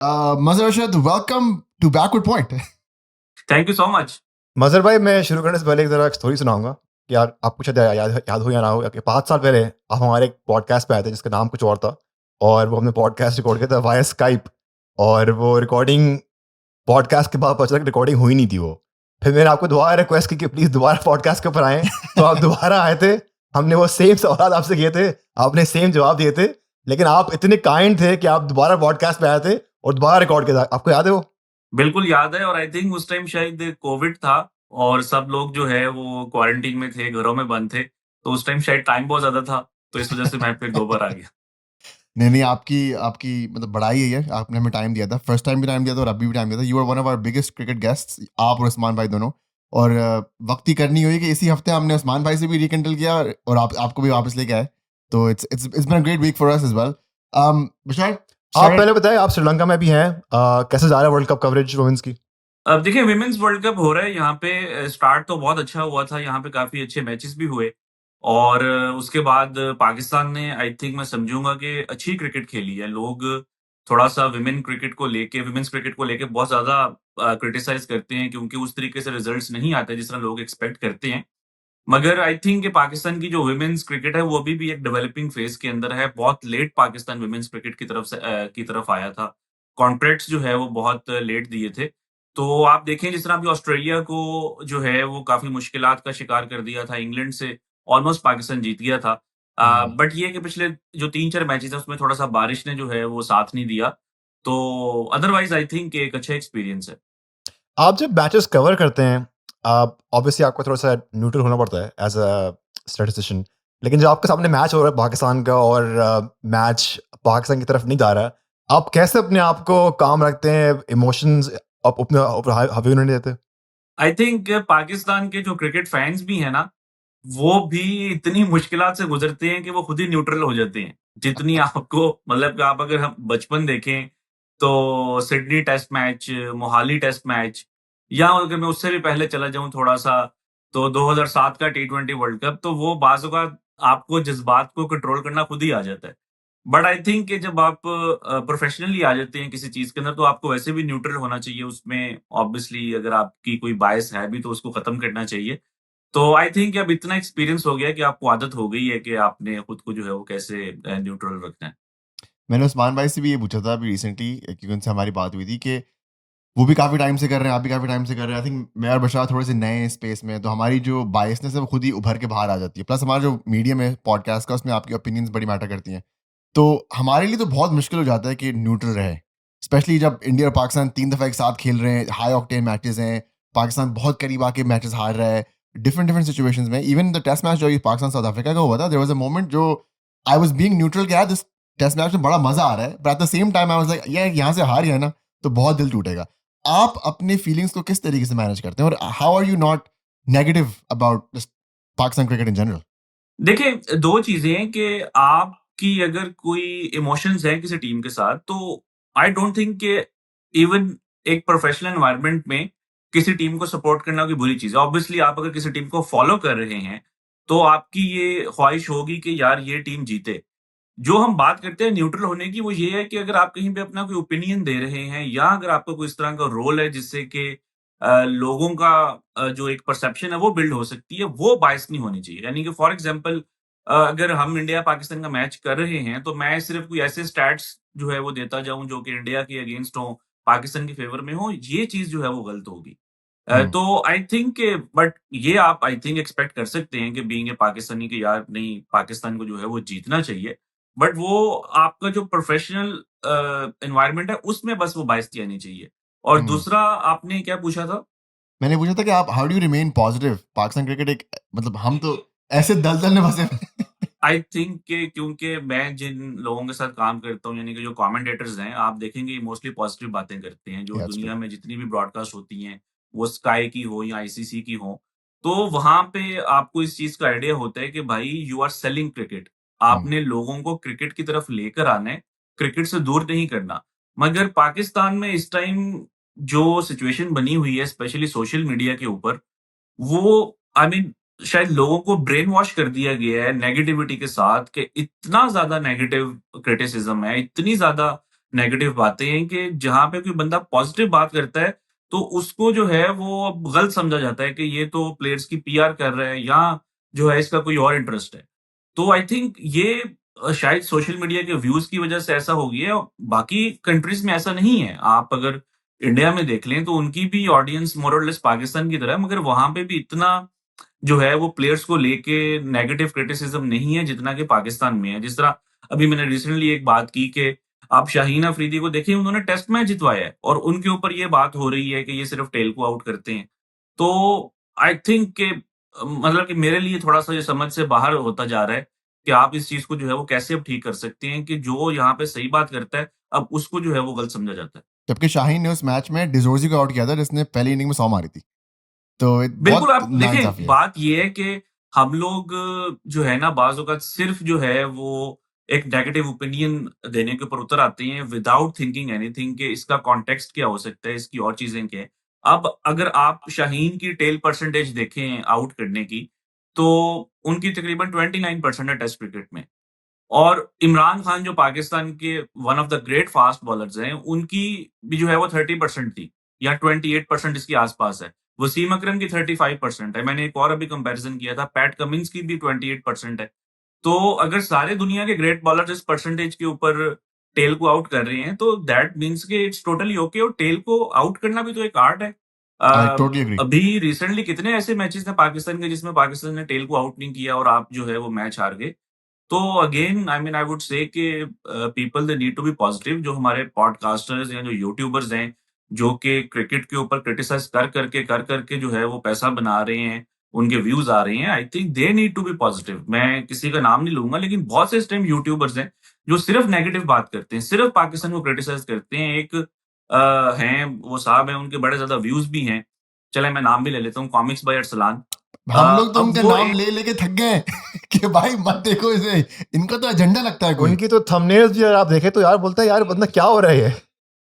Mazhar Arshad, welcome to Backward Point. Thank you so much. Mazhar भाई, मैं शुरू करने से पहले एक ज़रा एक स्टोरी सुनाऊंगा कि यार आपको शायद याद हो या ना हो कि 5 साल पहले आप हमारे एक पॉडकास्ट पे आए थे जिसका नाम कुछ और था, और वो हमने पॉडकास्ट रिकॉर्ड किया था वाया स्काइप, और वो रिकॉर्डिंग पॉडकास्ट के बाद पता चला कि रिकॉर्डिंग हुई नहीं थी वो। फिर मैंने आपको दोबारा रिक्वेस्ट की कि प्लीज़ दोबारा पॉडकास्ट के ऊपर आएँ, तो आप दोबारा आए थे। हमने वो सेम सवाल आपसे किए थे, आपने सेम जवाब दिए थे, लेकिन आप इतने काइंड थे कि आप दोबारा पॉडकास्ट पे आए थे और दोबारा रिकॉर्ड किया था। आपको याद है वो? बिल्कुल याद है, और आई थिंक उस टाइम शायद कोविड था और सब लोग जो है वो क्वारंटीन में थे, घरों में बंद थे, तो उस टाइम शायद टाइम बहुत ज्यादा था, तो इस वजह से मैं फिर 2 बार आ गया। नहीं, आपकी आपकी मतलब बड़ाई है, आपने हमें टाइम दिया था, फर्स्ट टाइम भी टाइम दिया था और अभी भी टाइम दिया था। You are one of our biggest cricket guests, आप और उस्मान भाई दोनों। और वक्त ही करनी हुई कि इसी हफ्ते हमने उस्मान भाई से भी रिकंडल किया और आपको भी वापस लेके आए, तो it's been a great week for us as well. Bishal, आप पहले बताएं, आप श्रीलंका में भी हैं, कैसे जा रहा है वर्ल्ड कप कवरेज वुमेन्स की? अब देखिए, विमेन्स वर्ल्ड कप हो रहा है यहाँ पे। स्टार्ट तो बहुत अच्छा हुआ था, यहाँ पे काफी अच्छे मैचेस भी हुए, और उसके बाद पाकिस्तान ने, आई थिंक मैं समझूंगा कि अच्छी क्रिकेट खेली है। लोग थोड़ा सा विमेन्स क्रिकेट को लेके बहुत ज्यादा क्रिटिसाइज करते हैं, क्योंकि उस तरीके से रिजल्ट्स नहीं आते जिस तरह लोग एक्सपेक्ट करते हैं। मगर आई थिंक कि पाकिस्तान की जो वुमेन्स क्रिकेट है वो अभी भी एक डेवलपिंग फेज के अंदर है। बहुत लेट पाकिस्तान वुमेन्स क्रिकेट की तरफ आया था। कॉन्ट्रैक्ट्स जो है वो बहुत लेट दिए थे। तो आप देखें, जिस तरह अभी ऑस्ट्रेलिया को जो है वो काफी मुश्किलात का शिकार कर दिया था, इंग्लैंड से ऑलमोस्ट पाकिस्तान जीत गया था। बट ये है कि पिछले जो 3-4 मैचेस है उसमें थोड़ा सा बारिश ने जो है वो साथ नहीं दिया। तो अदरवाइज आई थिंक एक अच्छा एक्सपीरियंस है। आप जब मैचेस कवर करते हैं, आप ऑब्वियसली आपको थोड़ा सा न्यूट्रल होना पड़ता है एज अ स्टैटिस्टिशियन, लेकिन जब आपके सामने मैच हो रहा है पाकिस्तान का और मैच पाकिस्तान की तरफ नहीं जा रहा है, आप कैसे अपने आप को काम रखते हैं, इमोशंस आप अपने ऊपर हावी होने नहीं देते? आई थिंक पाकिस्तान के जो क्रिकेट फैंस भी है ना, वो भी इतनी मुश्किलात से गुज़रते हैं कि वो खुद ही न्यूट्रल हो जाते हैं। जितनी आपको मतलब कि आप अगर हम बचपन देखें, तो Sydney test match, Mohali test match, या अगर मैं उससे भी पहले चला जाऊँ थोड़ा-सा, तो 2007 का टी20 वर्ल्ड कप, तो वो बाज़-औक़ात आपको जज़्बात को कंट्रोल करना खुद ही आ जाता है। बट आई थिंक कि जब आप प्रोफ़ेशनली आ जाते हैं किसी चीज़ के अंदर, तो आपको वैसे भी न्यूट्रल होना चाहिए उसमें। ऑब्वियसली अगर आपकी कोई बायस है भी, तो उसको ख़त्म करना चाहिए। तो आई थिंक अब इतना एक्सपीरियंस हो गया है कि आपको आदत हो गई है कि आपने खुद को जो है वो कैसे न्यूट्रल रखना है। मैंने उस्मान भाई से भी ये पूछा था अभी रिसेंटली, क्योंकि उनसे हमारी बात हुई थी कि वो भी काफ़ी टाइम से कर रहे हैं, आप भी काफ़ी टाइम से कर रहे हैं। आई थिंक मैं और बशार थोड़े से नए स्पेस में हैं, तो हमारी जो बायसनेस है वो खुद ही उभर के बाहर आ जाती है। प्लस हमारा जो मीडियम है पॉडकास्ट का, उसमें आपकी ओपिनियंस बड़ी मैटर करती हैं। तो हमारे लिए तो बहुत मुश्किल हो जाता है कि न्यूट्रल रहे, स्पेशली जब इंडिया और पाकिस्तान 3 दफ़ा एक साथ खेल रहे हैं, हाई ऑक्टेन मैचेस हैं, पाकिस्तान बहुत करीब आके मैचेस हार रहा है, डिफरेंट डिफरेंट सिचुएशंस में। इवन द टेस्ट मैच जो ये पाकिस्तान साउथ अफ्रीका का हुआ था, देयर वाज़ अ मोमेंट जो आई वाज़ बीइंग न्यूट्रल कि यार दिस टेस्ट मैच में बड़ा मज़ा आ रहा है, but at the same time I was like यार यहाँ से हार गए ना तो बहुत दिल टूटेगा। आप अपने फीलिंग्स को किस तरीके से मैनेज करते हैं और how are you not negative about Pakistan cricket in general? देखिए, 2 चीज़ें हैं कि आपकी अगर कोई इमोशंस हैं किसी टीम के साथ, तो आई डोंट थिंक कि इवन एक प्रोफेशनल एनवायरनमेंट में किसी टीम को सपोर्ट करना कोई बुरी चीज़ है। ऑब्वियसली आप अगर किसी टीम को फॉलो कर रहे हैं, तो आपकी ये ख्वाहिश होगी कि यार ये टीम जीते। जो हम बात करते हैं न्यूट्रल होने की, वो ये है कि अगर आप कहीं पे अपना कोई ओपिनियन दे रहे हैं, या अगर आपका कोई इस तरह का रोल है जिससे कि लोगों का जो एक परसेप्शन है वो बिल्ड हो सकती है, वो बायस नहीं होनी चाहिए। यानी कि फॉर एग्जांपल, अगर हम इंडिया पाकिस्तान का मैच कर रहे हैं, तो मैं सिर्फ कोई ऐसे स्टैट्स जो है वो देता जाऊं जो कि इंडिया के अगेंस्ट हो, पाकिस्तान की फेवर में हो, ये चीज जो है वो गलत होगी। हुँ, तो आई थिंक, बट ये आप आई थिंक एक्सपेक्ट कर सकते हैं कि बीइंग ए पाकिस्तानी के यार नहीं, पाकिस्तान को जो है वो जीतना चाहिए। बट वो आपका जो प्रोफेशनल एनवायरनमेंट है उसमें बस वो बाइस्ती आनी चाहिए। और हुँ। दूसरा आपने क्या पूछा था? मैंने पूछा था कि आप how do you remain positive? Pakistan cricket एक मतलब हम तो ऐसे दलदल में फँसे हुए हैं। आई थिंक कि क्योंकि मैं जिन लोगों के साथ काम करता हूँ, यानी कि जो कमेंटेटर्स हैं, आप देखेंगे मोस्टली पॉजिटिव बातें करते हैं। जो या दैट्स गुड। दुनिया में जितनी भी ब्रॉडकास्ट होती हैं, वो स्काई की हो या आईसीसी की हो, तो वहाँ पे आपको इस चीज़ का आइडिया होता है कि भाई यू आर सेलिंग क्रिकेट। हुँ, आपने लोगों को क्रिकेट की तरफ लेकर आना है, क्रिकेट से दूर नहीं करना। मगर पाकिस्तान में इस टाइम जो सिचुएशन बनी हुई है, स्पेशली सोशल मीडिया के ऊपर, वो आई मीन शायद लोगों को ब्रेन वॉश कर दिया गया है नेगेटिविटी के साथ, कि इतना ज़्यादा नेगेटिव क्रिटिसिज़्म है, इतनी ज़्यादा नेगेटिव बातें हैं कि जहाँ पे कोई बंदा पॉजिटिव बात करता है, तो उसको जो है वो अब गलत समझा जाता है कि ये तो प्लेयर्स की पीआर कर रहा है या जो है इसका कोई और इंटरेस्ट है। तो आई थिंक ये शायद सोशल मीडिया के व्यूज़ की वजह से ऐसा हो गया है, बाकी कंट्रीज़ में ऐसा नहीं है। आप अगर इंडिया में देख लें तो उनकी भी ऑडियंस मोर और लेस पाकिस्तान की तरह है, मगर वहाँ पे भी इतना जो है वो प्लेयर्स को लेके नेगेटिव क्रिटिसिज्म नहीं है जितना कि पाकिस्तान में है। जिस तरह अभी मैंने रिसेंटली एक बात की कि आप शाहीन अफरीदी को देखिए, उन्होंने टेस्ट मैच जितवाया है और उनके ऊपर ये बात हो रही है कि ये सिर्फ टेल को आउट करते हैं। तो आई थिंक कि मतलब कि मेरे लिए थोड़ा-सा ये समझ से बाहर होता जा रहा है कि आप इस चीज़ को जो है वो कैसे अब ठीक कर सकते हैं कि जो यहाँ पे सही बात करता है, अब उसको जो है वो गलत समझा जाता है। जबकि शाहीन ने उस मैच में डिजोर्जी को आउट किया था जिसने पहली इनिंग में 100 मारी थी। तो बिल्कुल, बहुत आप देखें नाइंसाफ़ी है। बात ये है कि हम लोग जो है ना बाज़ औक़ात सिर्फ़ जो है वो एक नेगेटिव ओपिनियन देने के ऊपर उतर आते हैं विदाउट थिंकिंग एनीथिंग कि इसका कॉन्टेक्स्ट क्या हो सकता है, इसकी और चीज़ें क्या हैं। अब अगर आप शाहीन की टेल परसेंटेज देखें आउट करने की, तो उनकी तकरीबन 29% है टेस्ट क्रिकेट में। और इमरान खान जो पाकिस्तान के one of the great fast bowlers हैं, उनकी भी जो है वो 30% थी या 28% इसके आस-पास है। वसीम अकरम की 35% है। मैंने एक और अभी कंपैरिज़न किया था, पैट कमिंस की भी 28% है। तो अगर सारे दुनिया के ग्रेट बॉलर्स इस परसेंटेज के ऊपर टेल को आउट कर रहे हैं, तो दैट मीन्स कि इट्स टोटली ओके और टेल को आउट करना भी तो एक आर्ट है। I totally agree. अभी रिसेंटली कितने ऐसे मैचेज़ हैं पाकिस्तान के जिसमें पाकिस्तान ने टेल को आउट नहीं किया और आप जो है वो मैच हार गए। तो again I mean I would say कि people they need to be positive जो हमारे पॉडकास्टर्स या जो यूट्यूबर्स हैं, जो कि क्रिकेट के ऊपर क्रिटिसाइज़ कर करके जो है वो पैसा बना रहे हैं, उनके व्यूज़ आ रहे हैं, I think they need to be positive. मैं किसी का नाम नहीं लूँगा लेकिन बहुत से इस टाइम यूट्यूबर्स हैं, जो सिर्फ़ नेगेटिव बात करते हैं, सिर्फ़ पाकिस्तान को क्रिटिसाइज़ करते हैं। एक हैं वो साहब हैं, उनके बड़े ज़्यादा व्यूज़ भी हैं। चलें मैं नाम भी ले लेता हूँ, कॉमिक्स बाय अरसलान। हम लोग तो अब उनका वो नाम एक ले-लेके थक गए हैं कि भाई मत देखो इसे, इनका तो एजेंडा लगता है कोई। उनकी तो थंबनेल्स भी अगर आप देखें तो यार बोलता है यार बंदा क्या हो रहा है ये?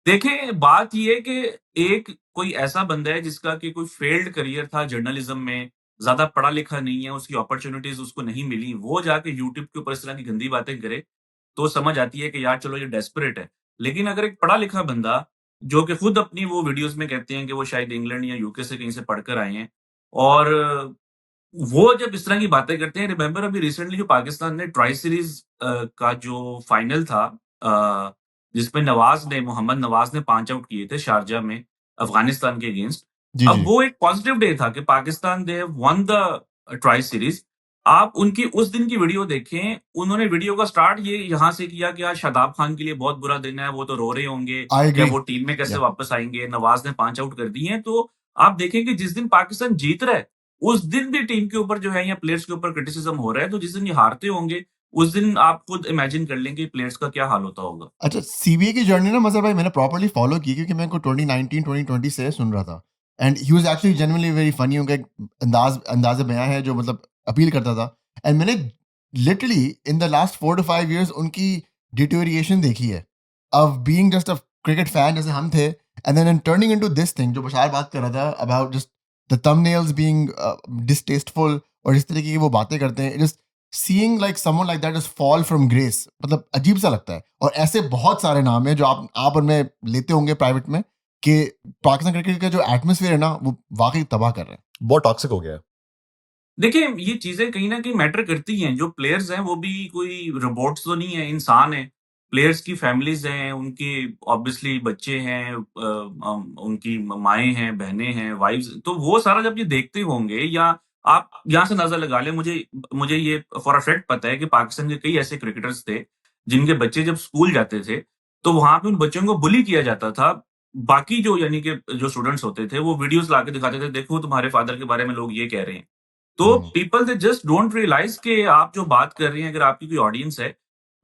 देखें, बात ये है कि एक कोई ऐसा बंदा है जिसका कि कोई फेल्ड करियर था जर्नलिज़्म में, ज़्यादा पढ़ा-लिखा नहीं है, उसकी अपॉर्च्युनिटीज़ उसको नहीं मिली, वो जाके यूट्यूब के ऊपर इस तरह की गंदी बातें करे, तो समझ आती है कि यार चलो ये डेस्परेट है। लेकिन अगर एक पढ़ा-लिखा बंदा, जो कि खुद अपनी वो वीडियोज़ में कहते हैं कि वो शायद इंग्लैंड या यूके से कहीं से पढ़कर आए हैं और वो जब इस तरह की बातें करते हैं रिमेंबर अभी रिसेंटली जो पाकिस्तान ने ट्राई सीरीज़ का जो फाइनल था अ, जिसमें मोहम्मद नवाज़ ने 5 आउट किए थे शारजाह में अफ़गानिस्तान के अगेंस्ट। जी, अब जी। वो एक पॉज़िटिव डे था कि Pakistan they have one the try series. आप उनकी उस दिन की वीडियो देखें, उन्होंने वीडियो का स्टार्ट ये यहाँ से किया कि आज शादाब खान के लिए बहुत बुरा दिन है, वो तो रो रहे होंगे आई या एग्री। वो टीम में कैसे या वापस आएँगे, नवाज़ ने 5 आउट कर दिए हैं। तो आप देखें कि जिस दिन पाकिस्तान जीत रहा है, उस दिन भी टीम के ऊपर जो है या प्लेयर्स के ऊपर क्रिटिसिज़्म हो रहा है, तो जिस दिन ये हारते होंगे, उस दिन आप खुद इमेजिन कर लें कि प्लेयर्स का क्या हाल होता होगा। अच्छा, सीबीए की जर्नी ना मज़र भाई मैंने प्रॉपर्ली फ़ॉलो की क्योंकि मैं इनको 2019-2020 से सुन रहा था and he was actually genuinely very funny. उनका एक अंदाज़-ए-बयां है जो मतलब अपील करता था एंड मैंने literally in the last 4 to 5 years उनकी डिटेरिएशन देखी है of being just a cricket fan जैसे हम थे and then turning into this thing जो बशार बात कर रहा था about just the thumbnails being distasteful और इस तरीके की वो बातें करते हैं। Just seeing like someone like that just fall from grace मतलब अजीब सा लगता है। और ऐसे बहुत सारे नाम हैं जो आप और मैं लेते होंगे प्राइवेट में कि पाकिस्तान क्रिकेट का जो एटमॉस्फेयर है ना वो वाकई तबाह कर रहे हैं। बहुत टॉक्सिक हो गया है। देखिए, ये चीज़ें कहीं न कहीं मैटर करती हैं। जो प्लेयर्स हैं, वो भी कोई रोबोट्स तो नहीं है, इंसान हैं। प्लेयर्स की फैमिलीज़ हैं, उनके ऑब्वियसली बच्चे हैं उनकी माएँ हैं, बहनें हैं, वाइफ़्स तो वो सारा जब ये देखते होंगे या आप यहाँ से अंदाज़ा लगा लें, मुझे मुझे ये फॉर अ फैक्ट पता है कि पाकिस्तान के कई ऐसे क्रिकेटर्स थे, जिनके बच्चे जब स्कूल जाते थे, तो वहाँ पे उन बच्चों को बुली किया जाता था। बाकी जो यानी कि जो स्टूडेंट्स होते थे, वो वीडियोज़ लाके दिखाते थे, देखो तुम्हारे फादर के बारे में लोग ये कह रहे हैं। तो hmm, people they just don't realise कि आप जो बात कर रहे हैं, अगर आपकी कोई ऑडियंस है,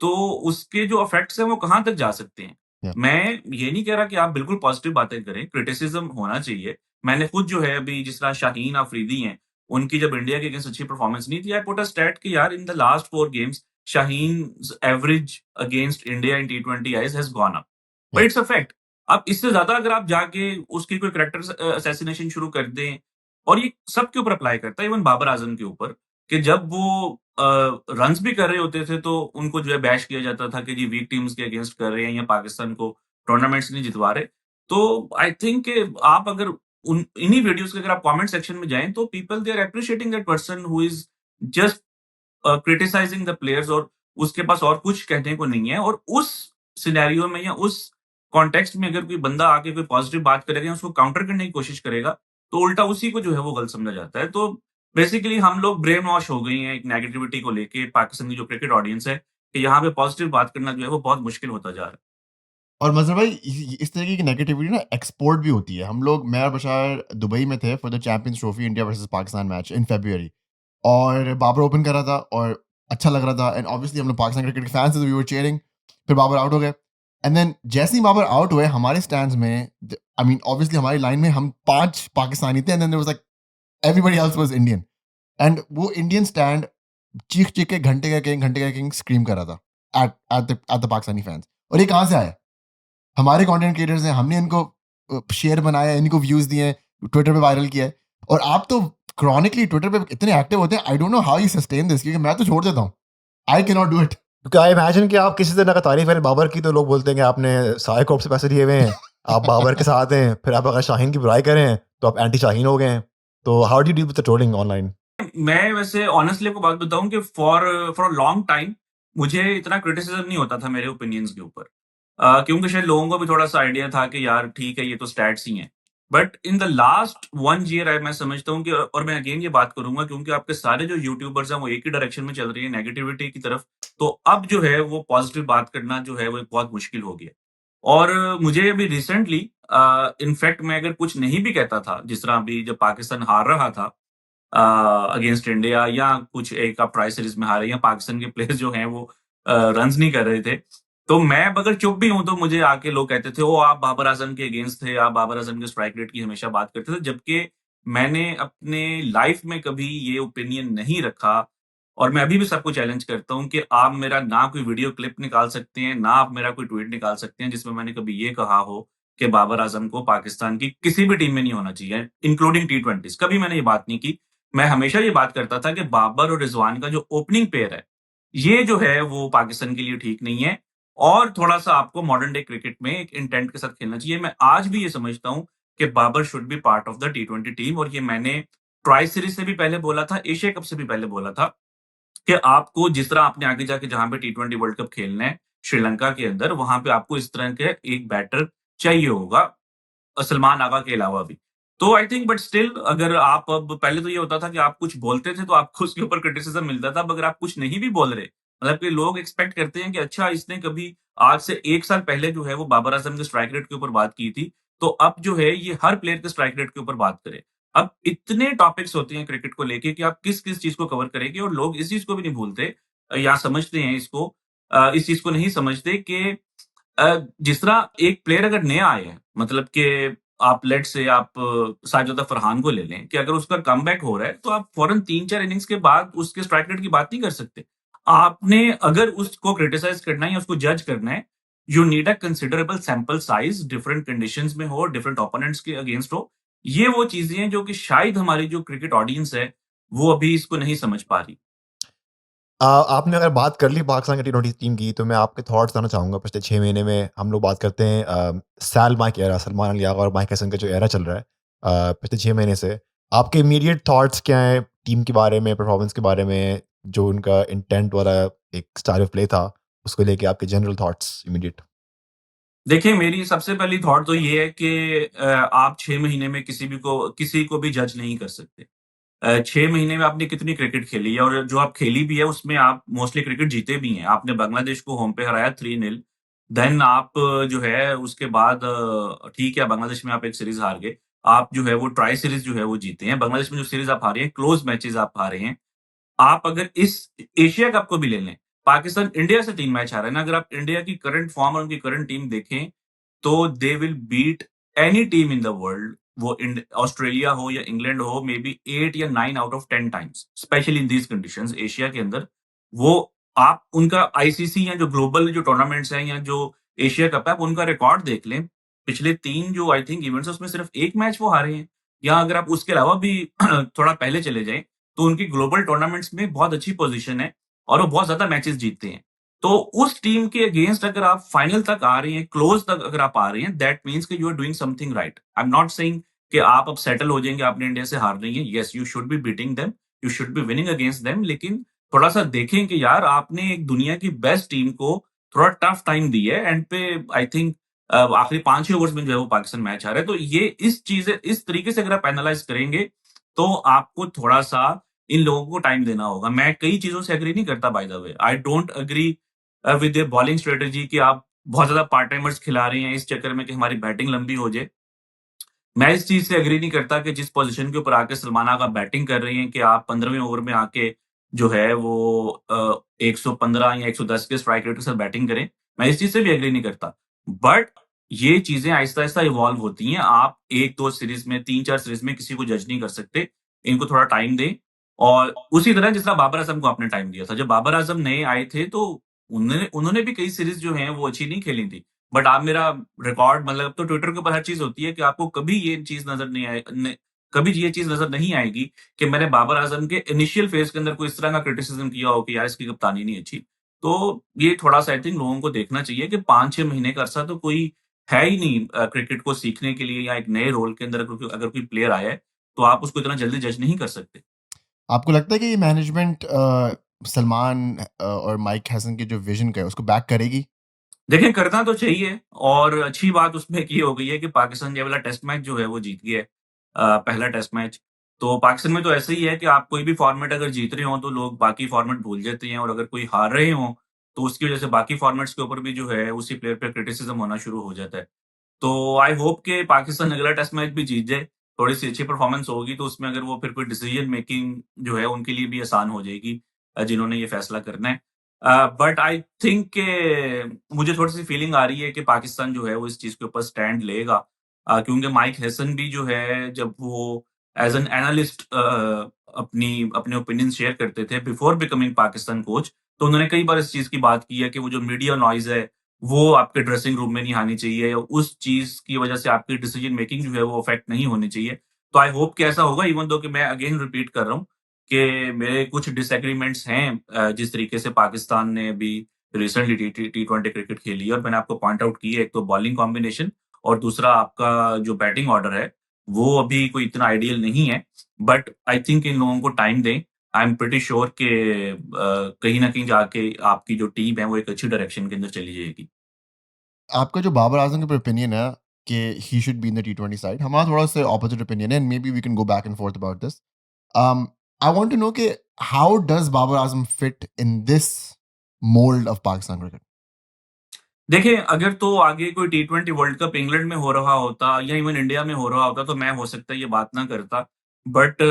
तो उसके जो इफ़ेक्ट्स हैं, वो कहाँ तक जा सकते हैं। या मैं ये नहीं कह रहा कि आप बिल्कुल पॉज़िटिव बातें करें, क्रिटिसिज़्म होना चाहिए। मैंने खुद जो है अभी जिस तरह शाहीन अफरीदी हैं, उनकी जब इंडिया के अगेंस्ट अच्छी परफ़ॉर्मेंस नहीं थी, आई पुट अ स्टैट कि यार इन the last 4 games Shaheen's average against India in T20 eyes has gone up. But या इट्स अ फैक्ट। अब इससे ज़्यादा अगर आप जाके उसकी कोई कैरेक्टर असैसिनेशन शुरू कर दें और ये सबके ऊपर अप्लाई करता है, इवन बाबर आज़म के ऊपर, कि जब वो रन्स भी कर रहे होते थे तो उनको जो है बैश किया जाता था कि जी वीक टीम्स के अगेंस्ट कर रहे हैं या पाकिस्तान को टूर्नामेंट्स नहीं जितवा रहे। तो आई थिंक कि आप अगर उन इन्हीं वीडियोज़ के अगर आप कमेंट सेक्शन में जाएँ तो people they are appreciating that person who is just criticising the players और उसके पास और कुछ कहने को नहीं है और उस सिनेरियो में या उस कॉन्टेक्स्ट में अगर कोई बंदा आके कोई पॉजिटिव बात करेगा या उसको काउंटर करने की कोशिश करेगा, तो उल्टा उसी को जो है वो गलत समझा जाता है। तो बेसिकली हम लोग ब्रेन वॉश हो गए हैं एक नेगेटिविटी को लेके पाकिस्तान की जो क्रिकेट ऑडियंस है, कि यहाँ पे पॉजिटिव बात करना जो है वो बहुत मुश्किल होता जा रहा है। और मज़हर भाई इस तरीके की नेगेटिविटी ना एक्सपोर्ट भी होती है। हम लोग मैं और बशार दुबई में थे for the champions trophy India versus Pakistan match in February और बाबर ओपन कर रहा था और अच्छा लग रहा था एंड ऑब्वियसली हम लोग पाकिस्तान क्रिकेट के फैन्स थे, तो वी वर चीयरिंग। फिर बाबर आउट हो गए एंड देन जैसे ही बाबर आउट हुए हमारे स्टैंड्स में आई मीन ऑब्वियसली हमारी लाइन में हम 5 पाकिस्तानी थे and then there was like everybody else was Indian and वो इंडियन स्टैंड चीख-चीख के घंटे का किंग स्क्रीम कर रहा था एट द पाकिस्तानी फैन्स। और ये कहाँ से आया? हमारे कंटेंट क्रिएटर्स हैं, हमने इनको शेयर बनाया, इनको व्यूज़ दिए हैं, ट्विटर पे वायरल किया है और आप तो क्रॉनिकली ट्विटर पे इतने एक्टिव होते हैं, I don't know how you sustain this क्योंकि मैं तो छोड़ देता हूँ। I can not do it. क्योंकि आई इमेजिन कि आप किसी तरह का तारीफ करें बाबर की तो लोग बोलते हैं कि आपने साय कॉर्प से पैसे लिए हुए हैं, आप बाबर के साथ हैं, फिर आप अगर शाहीन की बुराई करें तो आप एंटी शाहीन हो गए हैं। तो how do you deal with the trolling online? मैं वैसे ऑनेस्टली आपको बात बताऊँ कि for for a long time मुझे इतना क्रिटिसिज़्म नहीं होता था मेरे ओपिनियंस के ऊपर। क्योंकि शायद लोगों को भी थोड़ा-सा आइडिया था कि यार ठीक है, ये तो स्टैट्स ही हैं। But in the last 1 year मैं समझता हूँ कि और मैं अगेन ये बात करूँगा क्योंकि आपके सारे जो यूट्यूबर्स हैं वो एक ही डायरेक्शन में चल रही है नेगेटिविटी की तरफ। तो अब जो है वो पॉजिटिव बात करना जो है वो एक बहुत मुश्किल हो गया। और मुझे अभी रिसेंटली इनफैक्ट मैं अगर कुछ नहीं भी कहता था, जिस तरह अभी जब पाकिस्तान हार रहा था अगेंस्ट इंडिया या कुछ एक आप ट्राई सीरीज में हारे या पाकिस्तान के प्लेयर्स जो हैं वो रन्स नहीं कर रहे थे। तो मैं अगर चुप भी हूँ तो मुझे आके लोग कहते थे, "ओह! आप बाबर आज़म के अगेंस्ट थे, आप बाबर आज़म के स्ट्राइक रेट की हमेशा बात करते थे।" जबकि मैंने अपने लाइफ में कभी ये ओपिनियन नहीं रखा और मैं अभी भी सबको चैलेंज करता हूँ कि आप मेरा ना कोई वीडियो क्लिप निकाल सकते हैं, ना आप मेरा कोई ट्वीट निकाल सकते हैं जिसमें मैंने कभी ये कहा हो कि बाबर आज़म को पाकिस्तान की किसी भी टीम में नहीं होना चाहिए, इंक्लूडिंग टी20s। कभी मैंने ये बात नहीं की। मैं हमेशा ये बात करता था कि बाबर और रिज़वान का जो ओपनिंग पेयर है, ये जो है वो पाकिस्तान के लिए ठीक नहीं है और थोड़ा-सा आपको मॉडर्न डे क्रिकेट में एक इंटेंट के साथ खेलना चाहिए। मैं आज भी ये समझता हूँ कि Babar should be part of the टी20 टीम और ये मैंने ट्राई सीरीज़ से भी पहले बोला था, एशिया कप से भी पहले बोला था कि आपको जिस तरह आपने आगे जाके जहाँ पे टी20 वर्ल्ड कप खेलना है, श्रीलंका के अंदर, वहाँ पे आपको इस तरह के एक बैटर चाहिए होगा। सलमान आगा के अलावा भी। तो आई थिंक बट स्टिल अगर आप अब पहले तो ये होता था कि आप कुछ बोलते थे तो आपको उसके ऊपर क्रिटिसिज़्म मिलता था। अब अगर आप कुछ नहीं भी बोल रहे, मतलब कि लोग एक्सपेक्ट करते हैं कि अच्छा इसने कभी आज से 1 साल पहले जो है वो बाबर आज़म के स्ट्राइक रेट के ऊपर बात की थी, तो अब जो है ये हर प्लेयर के स्ट्राइक रेट के ऊपर बात करे। अब इतने टॉपिक्स होते हैं क्रिकेट को लेके कि आप किस-किस चीज़ को कवर करेंगे और लोग इस चीज़ को भी नहीं भूलते या समझते हैं इसको इस चीज़ को नहीं समझते कि जिस तरह एक प्लेयर अगर नया आया है, मतलब कि आप लेट्स से आप साजिद फरहान को ले लें कि अगर उसका कमबैक हो रहा है, तो आप फौरन 3-4 इनिंग्स के बाद उसके स्ट्राइक रेट की बात नहीं कर सकते। आपने अगर उसको क्रिटिसाइज़ करना है या उसको जज करना है, you need a considerable sample size different conditions में हो, डिफरेंट ओपोनेंट्स के अगेंस्ट हो। ये वो चीज़ें हैं जो कि शायद हमारी जो क्रिकेट ऑडियंस है, वो अभी इसको नहीं समझ पा रही। आपने अगर बात कर ली पाकिस्तान की टी20 टीम की, तो मैं आपके थॉट्स जानना चाहूँगा। पिछले 6 महीने में हम लोग बात करते हैं सैल माइक एरा, सलमान अली याग और माइक हसन का जो एरा चल रहा है पिछले 6 महीने से। आपके इमीडिएट थॉट्स क्या हैं टीम के बारे में, परफॉर्मेंस के बारे में, जो उनका इंटेंट वाला एक स्टाइल ऑफ प्ले था, उसको लेके आपके जनरल थॉट्स इमीडिएट? देखिए, मेरी सबसे पहली थॉट तो ये है कि आप 6 महीने में किसी को भी जज नहीं कर सकते। 6 महीने में आपने कितनी क्रिकेट खेली है और जो आप खेली भी है उसमें आप मोस्टली क्रिकेट जीते भी हैं। आपने बांग्लादेश को होम पे हराया 3-0 देन आप जो है उसके बाद ठीक है बांग्लादेश में आप एक सीरीज़ हार गए। आप जो है वो ट्राई सीरीज़ जो है वो जीते हैं। बांग्लादेश में जो सीरीज़ आप हारे हैं, क्लोज़ मैचेज़ आप हारे हैं। आप अगर इस एशिया कप को भी ले लें, पाकिस्तान इंडिया से 3 मैच हारा है ना, अगर आप इंडिया की करंट फॉर्म और उनकी करंट टीम देखें, तो they will beat any team in the world. वो ऑस्ट्रेलिया हो या इंग्लैंड हो, मे बी 8 या 9 out of 10 times, specially in these conditions Asia के अंदर। वो आप उनका आईसीसी या जो ग्लोबल जो टूर्नामेंट्स हैं या जो एशिया कप है, आप उनका रिकॉर्ड देख लें। पिछले 3 जो आई थिंक इवेंट्स हैं, उसमें सिर्फ 1 मैच वो हारे हैं। या अगर आप उसके अलावा भी थोड़ा पहले चले जाएँ, तो उनकी ग्लोबल टूर्नामेंट्स में बहुत अच्छी पोजीशन है और वो बहुत ज्यादा मैचेस जीतते हैं। तो उस टीम के अगेंस्ट अगर आप फाइनल तक आ रहे हैं, क्लोज तक अगर आप आ रहे हैं, दैट मीन्स कि you are doing something right. I am not saying कि आप अब सेटल हो जाएंगे, आपने इंडिया से हार रही है। Yes, you should be beating them, you should be winning against them, लेकिन थोड़ा सा देखें कि यार आपने एक दुनिया की बेस्ट टीम को थोड़ा टफ टाइम दी है एंड पे। आई थिंक आखिरी 5-6 ओवर्स में जो है वो पाकिस्तान मैच हारा है। तो ये इस तरीके से अगर आप एनालाइज करेंगे, तो आपको थोड़ा-सा इन लोगों को टाइम देना होगा। मैं कई चीज़ों से एग्री नहीं करता by the way. I don't agree with their bowling strategy कि आप बहुत ज़्यादा पार्ट टाइमर्स खिला रहे हैं इस चक्कर में कि हमारी बैटिंग लंबी हो जाए। मैं इस चीज़ से एग्री नहीं करता कि जिस पोज़ीशन के ऊपर आके सलमान आगा बैटिंग कर रहे हैं कि आप 15वें ओवर में आके जो है वो 115 या 110 के स्ट्राइक रेट के साथ बैटिंग करें। मैं इस चीज़ से भी एग्री नहीं करता। बट ये चीज़ें आहिस्ता-आहिस्ता इवॉल्व होती हैं। आप 1-2 सीरीज़ में, 3-4 सीरीज़ में किसी को जज नहीं कर सकते। इनको थोड़ा टाइम दें और उसी तरह जिस तरह बाबर आज़म को आपने टाइम दिया था। जब बाबर आज़म नए आए थे तो उन्होंने उन्होंने भी कई सीरीज़ जो हैं वो अच्छी नहीं खेली थी। बट आप मेरा रिकॉर्ड, मतलब अब तो ट्विटर के ऊपर हर चीज़ होती है कि आपको कभी ये चीज़ नज़र नहीं आए न कभी ये चीज़ नज़र नहीं आएगी कि मैंने बाबर आज़म के इनिशियल फेज़ के अंदर कोई इस तरह का क्रिटिसिज़्म किया हो कि यार इसकी कप्तानी नहीं अच्छी। तो ये थोड़ा-सा आई थिंक लोगों को देखना चाहिए कि 5-6 महीने का अरसा तो कोई है ही नहीं क्रिकेट को सीखने के लिए या एक नए रोल के अंदर अगर कोई प्लेयर आया है, तो आप उसको इतना जल्दी जज नहीं कर सकते। आपको लगता है कि ये मैनेजमेंट सलमान और माइक हैसन के जो विज़न का है उसको बैक करेगी? देखिए, करना तो चाहिए और अच्छी बात उसमें एक ये हो गई है कि पाकिस्तान ये वाला टेस्ट मैच जो है वो जीत गया है। पहला टेस्ट मैच। तो पाकिस्तान में तो ऐसे ही है कि आप कोई भी फॉर्मेट अगर जीत रहे हो तो लोग बाकी फॉर्मेट भूल जाते हैं और अगर कोई हार रहे हों, तो उसकी वजह से बाकी फॉर्मेट्स के ऊपर भी जो है उसी प्लेयर पे क्रिटिसिज़्म होना शुरू हो जाता है। तो आई होप कि पाकिस्तान अगला टेस्ट मैच भी जीत जाए, थोड़ी-सी अच्छी परफॉर्मेंस होगी तो उसमें अगर वो फिर कोई डिसीजन मेकिंग जो है उनके लिए भी आसान हो जाएगी, जिन्होंने ये फैसला करना है। बट आई थिंक के मुझे थोड़ी-सी फीलिंग आ रही है कि पाकिस्तान जो है वो इस चीज़ के ऊपर स्टैंड लेगा। क्योंकि माइक हेसन भी जो है जब वो एज़ एन एनालिस्ट अपने ओपिनियंस शेयर करते थे बिफोर बिकमिंग पाकिस्तान कोच, तो उन्होंने कई बार इस चीज़ की बात की है कि वो जो मीडिया नॉइज़ है, वो आपके ड्रेसिंग रूम में नहीं आनी चाहिए। उस चीज़ की वजह से आपकी डिसीजन मेकिंग जो है वो अफेक्ट नहीं होनी चाहिए। तो आई होप कि ऐसा होगा, इवन दो कि मैं अगेन रिपीट कर रहा हूँ कि मेरे कुछ डिसएग्रीमेंट्स हैं जिस तरीके से पाकिस्तान ने अभी रिसेंटली टी20 क्रिकेट खेली है और मैंने आपको पॉइंट आउट की है, एक तो बॉलिंग कॉम्बिनेशन और दूसरा आपका जो बैटिंग ऑर्डर है, वो अभी कोई इतना आइडियल नहीं है। बट आई थिंक इन लोगों को टाइम दें। आई एम प्रीटी श्योर कि कहीं न कहीं जाके आपकी जो टीम है वो एक अच्छी डायरेक्शन के अंदर चली जाएगी। आपका जो बाबर आज़म के ऊपर ओपिनियन है कि he should be in the टी20 साइड, हमारा थोड़ा-सा ऑपोज़िट ओपिनियन है and maybe we can go back and forth about this. Um, I want to know कि how does Babar Azam fit in this mold of Pakistan cricket? देखिए, अगर तो आगे कोई टी20 वर्ल्ड कप इंग्लैंड में हो रहा होता या इवन इंडिया में हो रहा होता तो मैं हो सकता है ये बात ना करता। बट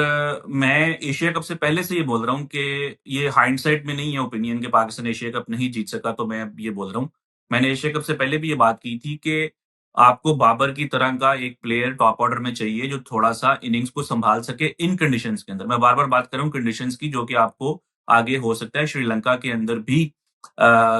मैं एशिया कप से पहले से ये बोल रहा हूँ कि ये हाइंडसाइट में नहीं है ओपिनियन कि पाकिस्तान एशिया कप नहीं जीत सका तो मैं ये बोल रहा हूँ। मैंने एशिया कप से पहले भी ये बात की थी कि आपको बाबर की तरह का एक प्लेयर टॉप ऑर्डर में चाहिए जो थोड़ा-सा इनिंग्स को सँभाल सके इन कंडीशंस के अंदर। मैं बार-बार बात कर रहा हूँ कंडीशंस की, जो कि आपको आगे हो सकता है श्रीलंका के अंदर भी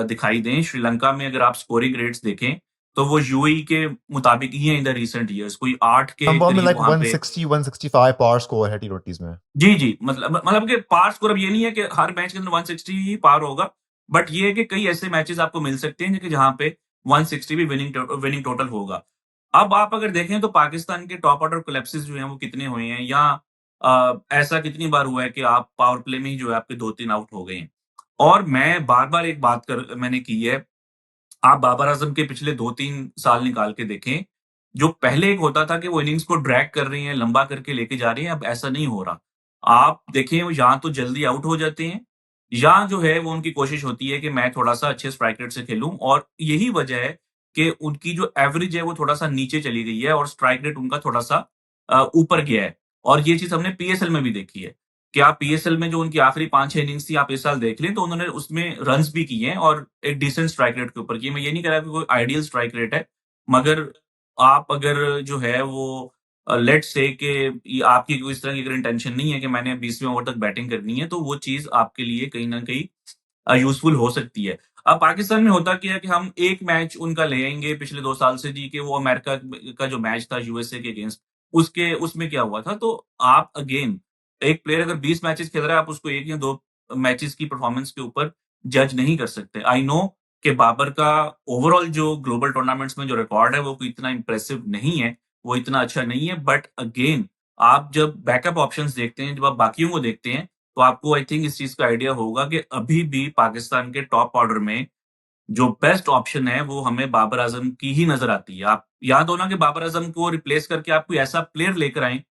दिखाई दें। श्रीलंका में अगर आप स्कोरिंग रेट्स देखें, तो वो यूएई के मुताबिक ही है इन द रिसेंट ईयर्स। कोई 8 के संभव में करीब लाइक वहाँ पे 160 165 पावर स्कोर है टी20 में। जी, जी। मतलब कि पार स्कोर अब ये नहीं है कि हर मैच के अंदर 160 ही पार होगा, बट ये है कि कई ऐसे मैचेज़ आपको मिल सकते हैं कि जहाँ पे 160 भी विनिंग टोटल होगा। अब आप अगर देखें तो पाकिस्तान के टॉप ऑर्डर कोलैप्सेस जो हैं वो कितने हुए हैं या ऐसा कितनी बार हुआ है कि आप पावर प्ले में ही जो है आपके 2-3 आउट हो गए हैं। और मैं बार-बार एक बात मैंने की है, आप बाबर आज़म के पिछले 2-3 साल निकाल के देखें, जो पहले एक होता था कि वो इनिंग्स को ड्रैग कर रही हैं, लंबा करके लेके जा रही हैं, अब ऐसा नहीं हो रहा। आप देखें वो या तो जल्दी आउट हो जाते हैं, या जो है वो उनकी कोशिश होती है कि मैं थोड़ा-सा अच्छे स्ट्राइक रेट से खेलूँ और यही वजह है कि उनकी जो एवरेज है वो थोड़ा-सा नीचे चली गई है और स्ट्राइक रेट उनका थोड़ा-सा ऊपर गया है। और ये चीज़ हमने पीएसएल में भी देखी है, कि आप पीएसएल में जो उनकी आखिरी 5-6 इनिंग्स थी, आप इस साल देख लें तो उन्होंने उसमें रन्स भी किए हैं और एक डिसेंट स्ट्राइक रेट के ऊपर किए। मैं ये नहीं कह रहा कि कोई आइडियल स्ट्राइक रेट है, मगर आप अगर जो है वो लेट्स से कि ये आपकी कोई इस तरह की अगर इंटेंशन नहीं है कि मैंने 20वें ओवर तक बैटिंग करनी है, तो वो चीज़ आपके लिए कहीं न कहीं यूज़फुल हो सकती है। अब पाकिस्तान में होता क्या है कि हम एक मैच उनका ले आएँगे पिछले 2 साल से जी, कि वो अमेरिका का जो मैच था यूएसए के अगेंस्ट, उसमें क्या हुआ था, तो आप अगेन एक प्लेयर अगर 20 मैचेस खेल रहा है, आप उसको 1 या 2 मैचेस की परफॉर्मेंस के ऊपर जज नहीं कर सकते। आई नो कि बाबर का ओवरऑल जो ग्लोबल टूर्नामेंट्स में जो रिकॉर्ड है, वो कोई इतना इम्प्रेसिव नहीं है, वो इतना अच्छा नहीं है। बट अगेन, आप जब बैकअप ऑप्शंस देखते हैं, जब आप बाकियों को देखते हैं, तो आपको आई थिंक इस चीज़ का आइडिया होगा कि अभी भी पाकिस्तान के टॉप ऑर्डर में जो बेस्ट ऑप्शन है, वो हमें बाबर आज़म की ही नज़र आती है। आप याद हो ना कि बाबर आज़म को रिप्लेस करके आप कोई ऐसा प्लेयर लेकर आएँ,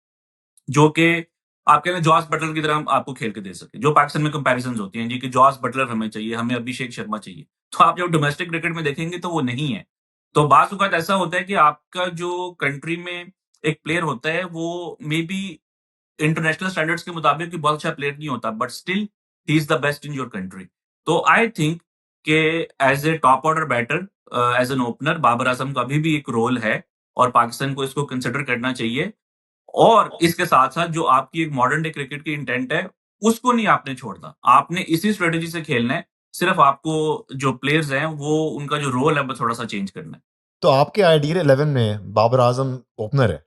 जो कि आप कह लें जॉस बटलर की तरह आपको खेल के दे सके। जो पाकिस्तान में कंपैरिज़न्स होती हैं जी कि जॉस बटलर हमें चाहिए, हमें अभिषेक शर्मा चाहिए। तो आप जब डोमेस्टिक क्रिकेट में देखेंगे तो वो नहीं है। तो बाज़ औक़ात ऐसा होता है कि आपका जो कंट्री में एक प्लेयर होता है, वो मेबी इंटरनेशनल स्टैंडर्ड्स के मुताबिक भी बहुत अच्छा प्लेयर नहीं होता, but still he is the best in your country. तो आई थिंक कि as a top order batter, as an opener Babar Azam का अभी भी एक रोल है और पाकिस्तान को इसको कंसिडर करना चाहिए। और इसके साथ-साथ जो आपकी एक मॉडर्न डे क्रिकेट की इंटेंट है, उसको नहीं आपने छोड़ना। आपने इसी स्ट्रैटेजी से खेलना है, सिर्फ़ आपको जो प्लेयर्स हैं, वो उनका जो रोल है, वो थोड़ा-सा चेंज करना है। तो आपके आइडियल 11 में बाबर आज़म ओपनर है।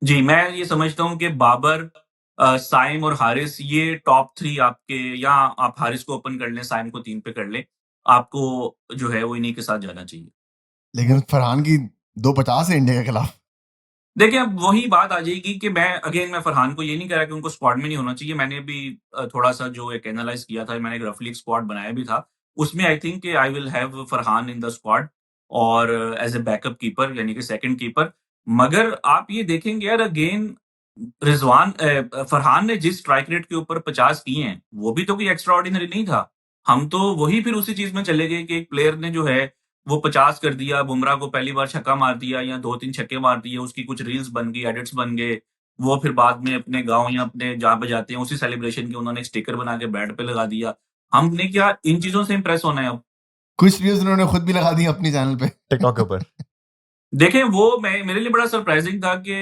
जी, मैं ये समझता हूँ कि बाबर, साइम और हारिस ये टॉप 3 आपके, या आप हारिस को ओपन कर लें, साइम को 3 पे कर लें। आपको जो है वो इन्हीं के साथ जाना चाहिए। लेकिन फरहान की 250 है इंडिया के खिलाफ। देखिए, अब वही बात आ जाएगी कि मैं फरहान को ये नहीं कह रहा कि उनको स्क्वाड में नहीं होना चाहिए। मैंने अभी थोड़ा-सा जो एक एनालाइज़ किया था, मैंने एक रफली एक स्क्वाड बनाया भी था। उसमें आई थिंक कि I will have Farhan in the squad और एज़ अ बैकअप कीपर, यानी कि सेकंड कीपर। मगर आप ये देखेंगे यार, अगेन फरहान ने जिस स्ट्राइक रेट के ऊपर 50 किए हैं, वो भी तो कोई एक्स्ट्रा ऑर्डिनरी नहीं था। हम तो वही फिर उसी चीज़ में चले गए कि एक प्लेयर ने जो है वो 50 कर दिया, बुमराह को पहली बार छक्का मार दिया या 2-3 छक्के मार दिए, उसकी कुछ रील्स बन गई, एडिट्स बन गए। वो फिर बाद में अपने गाँव या अपने जहाँ पे जाते हैं, उसी सेलिब्रेशन की उन्होंने एक स्टिकर बना के बैट पे लगा दिया। हमने क्या इन चीज़ों से इम्प्रेस होना है अब? कुछ रील्स उन्होंने खुद भी लगा दी अपनी चैनल पे। टिकटॉक के ऊपर। देखें, वो मैं मेरे लिए बड़ा सरप्राइज़िंग था कि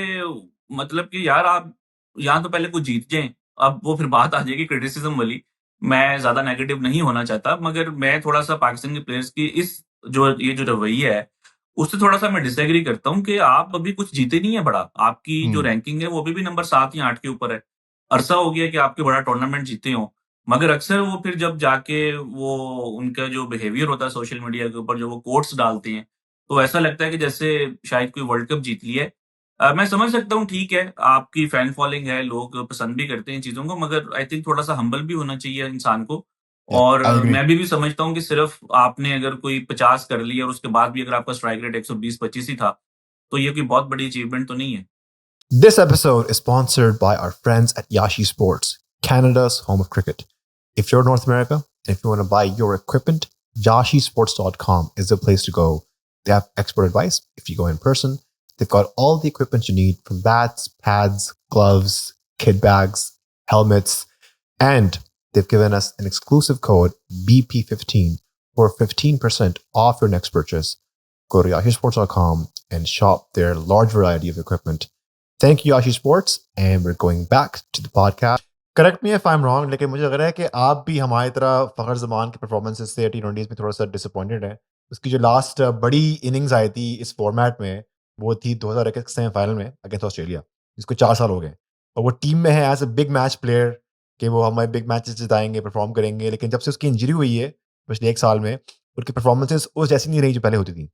मतलब कि यार, आप या तो पहले कुछ जीत जाएँ, अब वो फिर बात आ जाएगी क्रिटिसिज़्म वाली। मैं ज़्यादा नेगेटिव नहीं होना चाहता, मगर मैं थोड़ा-सा पाकिस्तान के प्लेयर्स की इस ये जो रवैया है, उससे थोड़ा-सा मैं डिसएग्री करता हूँ कि आप अभी कुछ जीते नहीं है बड़ा। आपकी जो हुँ। रैंकिंग है, वो अभी भी नंबर 7 या 8 के ऊपर है। अरसा हो गया कि आपके बड़ा टूर्नामेंट जीते हों, मगर अक्सर वो फिर जब जाके वो उनका जो बिहेवियर होता है सोशल मीडिया के ऊपर, जो वो कोट्स डालते हैं, तो ऐसा लगता है कि जैसे शायद कोई वर्ल्ड कप जीत लिया है। मैं समझ सकता हूँ, ठीक है, आपकी फैन फॉलोइंग है, लोग पसंद भी करते हैं इन चीज़ों को, मगर आई थिंक थोड़ा-सा हम्बल भी होना चाहिए इंसान को। या और आई एग्री। मैं अभी भी समझता हूँ कि सिर्फ़ आपने अगर कोई 50 कर लिया और उसके बाद भी अगर आपका स्ट्राइक रेट 120-25 ही था, तो ये कोई बहुत बड़ी अचीवमेंट तो नहीं है। This episode is sponsored by our friends at Yashi Sports, Canada's home of cricket. If you're North America and if you want to buy your equipment, yashisports.com is the place to go. They have expert advice if you go in person. They've got all the equipment you need, from bats, pads, gloves, kit bags, helmets, and they've given us an exclusive code BP15 for 15% off your next purchase. Go to yashisports.com and shop their large variety of equipment. Thank you, Yashi Sports, and we're going back to the podcast. Correct me if I'm wrong, लेकिन मुझे लग रहा है कि आप भी हमारी तरह फ़खर ज़मान के परफॉर्मेंसेस से T20s में थोड़ा सा डिसअपॉइंटेड हैं। उसकी जो लास्ट बड़ी इनिंग्स आई थी इस फॉर्मेट में, वो थी 2021 के सेमीफाइनल में अगेंस्ट ऑस्ट्रेलिया, जिसको 4 साल हो गए, और वो टीम में है as a big match player कि वो हमारे बिग मैचेस जिताएंगे, परफॉर्म करेंगे। लेकिन जब से उसकी इंजरी हुई है पिछले 1 साल में, उनकी परफॉर्मेंसेस उस जैसी नहीं रही जो पहले होती थी।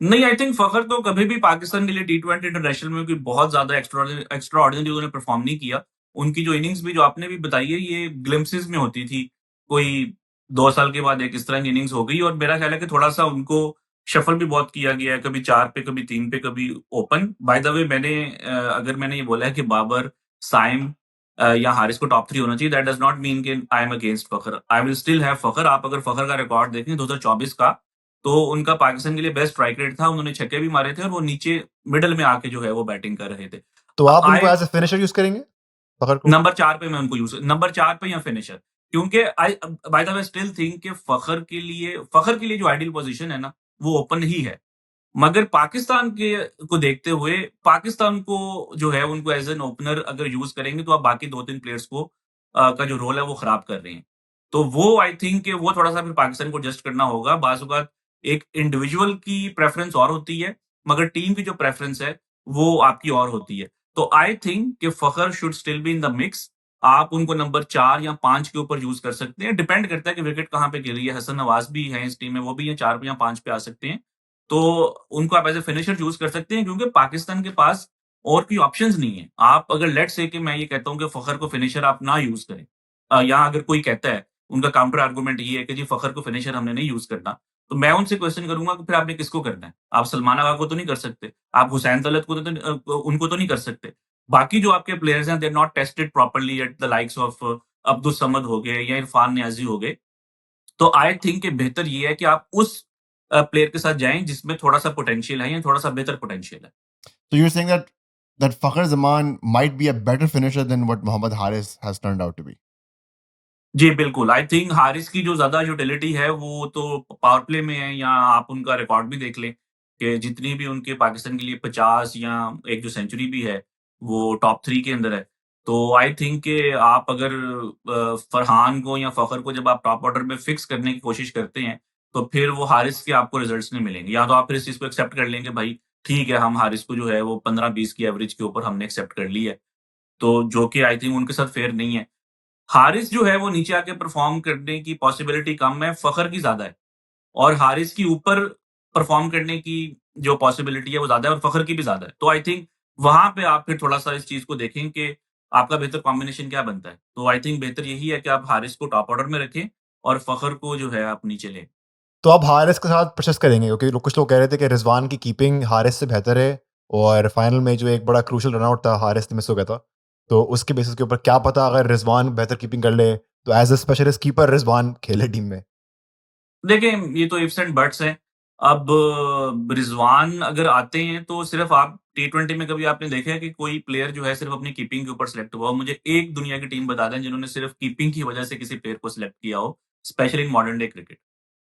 नहीं, आई थिंक फ़खर तो कभी भी पाकिस्तान के लिए टी20 इंटरनेशनल में कोई बहुत ज़्यादा एक्स्ट्रा ऑर्डिनरी उन्होंने परफ़ॉर्म नहीं किया। उनकी जो इनिंग्स भी जो आपने भी बताई है, ये ग्लिम्पसेस में होती थी। कोई 2 साल के बाद एक इस तरह की इनिंग्स हो गई, और मेरा ख़्याल है कि थोड़ा-सा उनको शफ़ल भी बहुत किया गया है, कभी 4 पे, कभी 3 पे, कभी ओपन। बाय द वे, अगर मैंने ये बोला है कि बाबर, साइम या हारिस को टॉप 3 होना चाहिए, दैट डज़ नॉट मीन कि I am against Fakhar. I will still have Fakhar. आप अगर फ़खर का रिकॉर्ड देखें 2024 का, तो उनका पाकिस्तान के लिए बेस्ट स्ट्राइक रेट था, उन्होंने छक्के भी मारे थे और वो नीचे मिडल में आके जो है वो बैटिंग कर रहे थे। तो आप उनको I as a finisher use करेंगे, फ़खर को? नंबर 4 पे मैं उनको नंबर 4 पे या फिनिशर, क्योंकि I by the way still think कि फ़खर के लिए जो आइडियल पोज़ीशन है ना, वो ओपन ही है। मगर पाकिस्तान के को देखते हुए, पाकिस्तान को जो है उनको एज़ एन ओपनर अगर यूज़ करेंगे, तो आप बाकी 2-3 प्लेयर्स को का जो रोल है वो खराब कर रहे हैं। तो वो आई थिंक कि वो थोड़ा-सा फिर पाकिस्तान को एडजस्ट करना होगा। बाज़ औक़ात एक इंडिविजुअल की प्रेफ़रेंस और होती है, मगर टीम की जो प्रेफ़रेंस है, वो आपकी और होती है। तो आई थिंक कि Fakhar should still be in the mix. आप उनको नंबर 4 या 5 के ऊपर यूज़ कर सकते हैं, डिपेंड करता है कि विकेट कहाँ पे गिर रही है। हसन नवाज़ भी हैं इस टीम में, वो भी ये 4 या 5 पे आ सकते हैं। तो उनको आप एज़ अ फिनिशर यूज़ कर सकते हैं क्योंकि पाकिस्तान के पास और कोई ऑप्शंस नहीं है। आप अगर लेट्स से कि मैं ये कहता हूँ कि फ़खर को फिनिशर आप ना यूज़ करें। या अगर कोई कहता है, उनका काउंटर आर्गुमेंट ये है कि जी फ़खर को फिनिशर हमने नहीं यूज़ करना। तो मैं उनसे क्वेश्चन करूँगा कि फिर आपने किसको करना है? आप सलमान आगा को तो नहीं कर सकते, आप हुसैन तलत को उनको तो नहीं कर सकते। बाकी जो आपके प्लेयर्स हैं, they are not tested properly at the likes of Abdul Samad हो गए या इरफान नियाज़ी हो गए। तो आई थिंक कि बेहतर ये है कि आप उस प्लेयर के साथ जाएँ जिसमें थोड़ा-सा पोटेंशियल है या थोड़ा-सा बेहतर पोटेंशियल है। So you're saying that Fakhar Zaman might be a better finisher than what Mohammad Haris has turned out to be. जी, बिल्कुल। आई थिंक हारिस की जो ज़्यादा यूटिलिटी है, वो तो पावर प्ले में है या आप उनका रिकॉर्ड भी देख लें कि जितनी भी उनके पाकिस्तान के लिए 50 या एक जो सेंचुरी भी है, वो टॉप 3 के अंदर है। तो आई थिंक कि आप अगर फरहान को या फ़खर को जब आप टॉप ऑर्डर में फिक्स करने की कोशिश करते हैं, तो फिर वो हारिस के आपको रिज़ल्ट्स नहीं मिलेंगे। या तो आप फिर इस चीज़ को एक्सेप्ट कर लेंगे, भाई ठीक है, हम हारिस को जो है वो 15-20 की एवरेज के ऊपर हमने एक्सेप्ट कर ली है। तो जो कि आई थिंक उनके साथ फेयर नहीं है। हारिस जो है वो नीचे आके परफ़ॉर्म करने की पॉसिबिलिटी कम है, फ़खर की ज़्यादा है और हारिस की ऊपर परफ़ॉर्म करने की जो पॉसिबिलिटी है वो ज़्यादा है और फ़खर की भी ज़्यादा है। तो आई थिंक वहाँ पे आप फिर थोड़ा-सा इस चीज़ को देखें कि आपका बेहतर कॉम्बिनेशन क्या बनता है। तो आई थिंक बेहतर यही है कि आप हारिस को टॉप ऑर्डर में रखें और फ़खर को जो है आप नीचे लें। तो आप हारिस के साथ परचेस करेंगे क्योंकि कुछ लोग कह रहे थे कि रिजवान की कीपिंग हारिस से बेहतर है और फाइनल में जो एक बड़ा क्रूशल रनआउट था हारिस ने मिस हो गया था। तो उसके बेसिस के ऊपर क्या पता अगर रिजवान बेहतर कीपिंग कर ले तो as a specialist keeper Rizwan खेले टीम में। देखिए, ये तो इफ्स एंड बट्स हैं। अब रिज़वान अगर आते हैं तो सिर्फ़ आप टी20 में कभी आपने देखा है कि कोई प्लेयर जो है सिर्फ़ अपनी कीपिंग के ऊपर सिलेक्ट हुआ हो? मुझे एक दुनिया की टीम बता दें जिन्होंने सिर्फ़ कीपिंग की वज़ह से किसी प्लेयर को सिलेक्ट किया हो, specially in modern day cricket.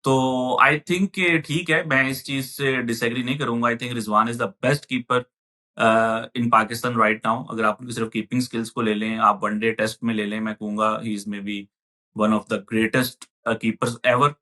तो आई थिंक कि ठीक है, मैं इस चीज़ से डिसएग्री नहीं करूँगा। I think Rizwan is the best keeper in Pakistan right now. अगर आप उनकी सिर्फ़ कीपिंग स्किल्स को ले लें, आप वनडे टेस्ट में ले लें, मैं कहूँगा he is maybe one of the greatest keepers ever.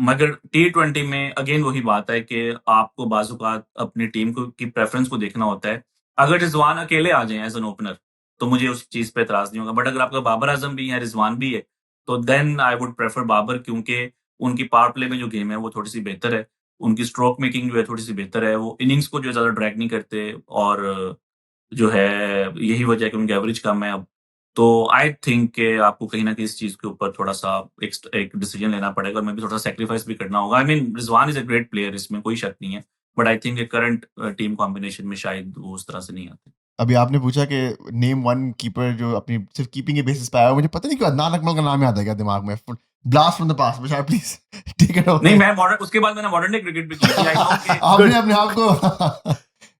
मगर टी20 में अगेन वही बात है कि आपको बाज़-औक़ात अपनी टीम को की प्रेफ़रेंस को देखना होता है। अगर रिज़वान अकेले आ जाएँ एज़ एन ओपनर, तो मुझे उस चीज़ पे एतराज़ नहीं होगा। बट अगर आपका बाबर आज़म भी है, रिज़वान भी है, तो then I would prefer Babar क्योंकि उनकी पावर प्ले में जो गेम है, वो थोड़ी-सी बेहतर है। उनकी स्ट्रोक मेकिंग जो है थोड़ी-सी बेहतर है। वो इनिंग्स को जो है ज़्यादा ड्रैग नहीं करते और जो है यही वजह है कि उनकी एवरेज कम है अब। तो आई थिंक कि आपको कहीं न कहीं इस चीज़ के ऊपर थोड़ा-सा एक डिसीज़न लेना पड़ेगा और मे बी थोड़ा सैक्रिफ़ाइस भी करना होगा। I mean Rizwan is a great player, इसमें कोई शक नहीं है। But I think current team combination में शायद वो उस तरह से नहीं आते। अभी आपने पूछा कि नेम वन कीपर जो अपनी सिर्फ कीपिंग के बेसिस पे आया हो। मुझे पता नहीं क्यों अदनान अकमल का नाम याद आ गया दिमाग में। Blast from the past, Bashar please take it नहीं, अवे। मैं मॉडर्न उसके बाद मैंने मॉडर्न डे क्रिकेट भी की थी। आई नो कि आपने अपने आप को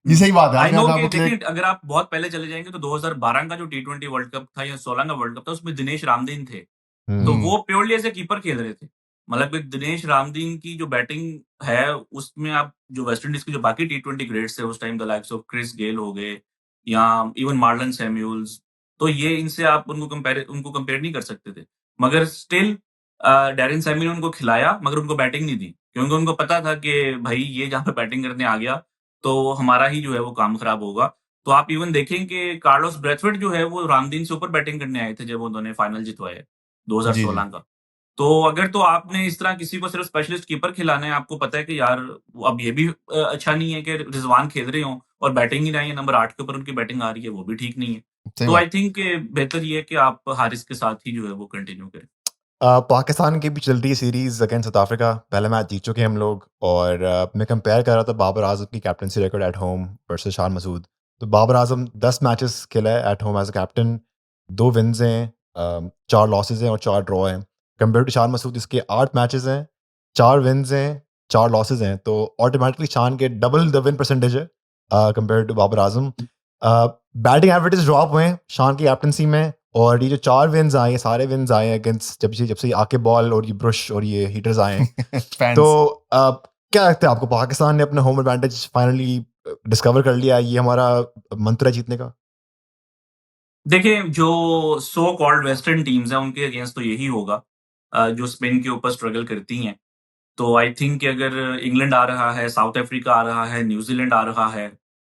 ये सही बात है, आई आपने नो अपने आप कि को देखिए, क्लिक। अगर आप बहुत पहले चले जाएँगे तो 2012 का जो टी20 वर्ल्ड कप था या 16 का वर्ल्ड कप था, उसमें दिनेश रामदीन थे। तो हम्म। वो प्योरली एज़ अ कीपर खेल रहे थे। मतलब कि दिनेश रामदीन की जो बैटिंग है, उसमें आप जो वेस्ट इंडीज़ के जो बाकी टी20 ग्रेट्स थे उस time, the likes of Chris Gayle हो गए या इवन मार्लन सैमुअल्स, तो ये इनसे आप उनको कंपेयर नहीं कर सकते थे। मगर स्टिल डैरेन सैमी ने उनको खिलाया मगर उनको बैटिंग नहीं दी। क्योंकि उनको पता था कि भई ये जहाँ पे बैटिंग करने आ गया, तो हमारा ही जो है वो काम खराब होगा। तो आप इवन देखें कि कार्लोस ब्रैथवेट जो है वो रामदीन से ऊपर बैटिंग करने आए थे जब उन्होंने फाइनल जितवाया है, जी, जी। 2016 का। तो अगर तो आपने इस तरह किसी को सिर्फ स्पेशलिस्ट कीपर खिलाना है, आपको पता है कि यार अब ये भी अच्छा नहीं है कि रिज़वान खेल रहे हों और बैटिंग ही ना आए, नंबर 8 के ऊपर उनकी बैटिंग आ रही है, वो भी ठीक नहीं है। सही तो बात। आई थिंक बेहतर ये है कि आप हारिस के साथ ही जो है वो कंटिन्यू करें। पाकिस्तान की भी चल रही है सीरीज अगेंस्ट साउथ अफ्रीका। पहला मैच जीत चुके हैं हम लोग और मैं कंपेयर कर रहा था बाबर आजम की captaincy record at home versus Shan Masood. तो बाबर आजम 10 मैचेस खेला है at home as a captain, 2 wins हैं, 4 लॉसेस हैं और 4 ड्रॉ हैं। कंपेयर टू शान मसूद इसके 8 मैचेस हैं, 4 विन्स हैं, 4 लॉसेस हैं। तो ऑटोमेटिकली शान के डबल द विन परसेंटेज है compare to Babar Azam. Batting averages drop हुए हैं शान की कैप्टनसी में और ये जो 4 विन्स आए हैं, सारे विन्स आए हैं अगेंस्ट जब से आके बॉल और ये ब्रुश और ये हीटर्स आए हैं। तो फैंस। क्या लगता है आपको पाकिस्तान ने अपना होम एडवांटेज फाइनली डिस्कवर कर लिया है? ये हमारा मंत्र है जीतने का? देखिए, जो सो कॉल्ड वेस्टर्न टीम्स हैं, उनके अगेंस्ट तो यही होगा जो स्पिन के ऊपर स्ट्रगल करती हैं। तो आई थिंक कि अगर इंग्लैंड आ रहा है, साउथ अफ्रीका आ रहा है, न्यूज़ीलैंड आ रहा है,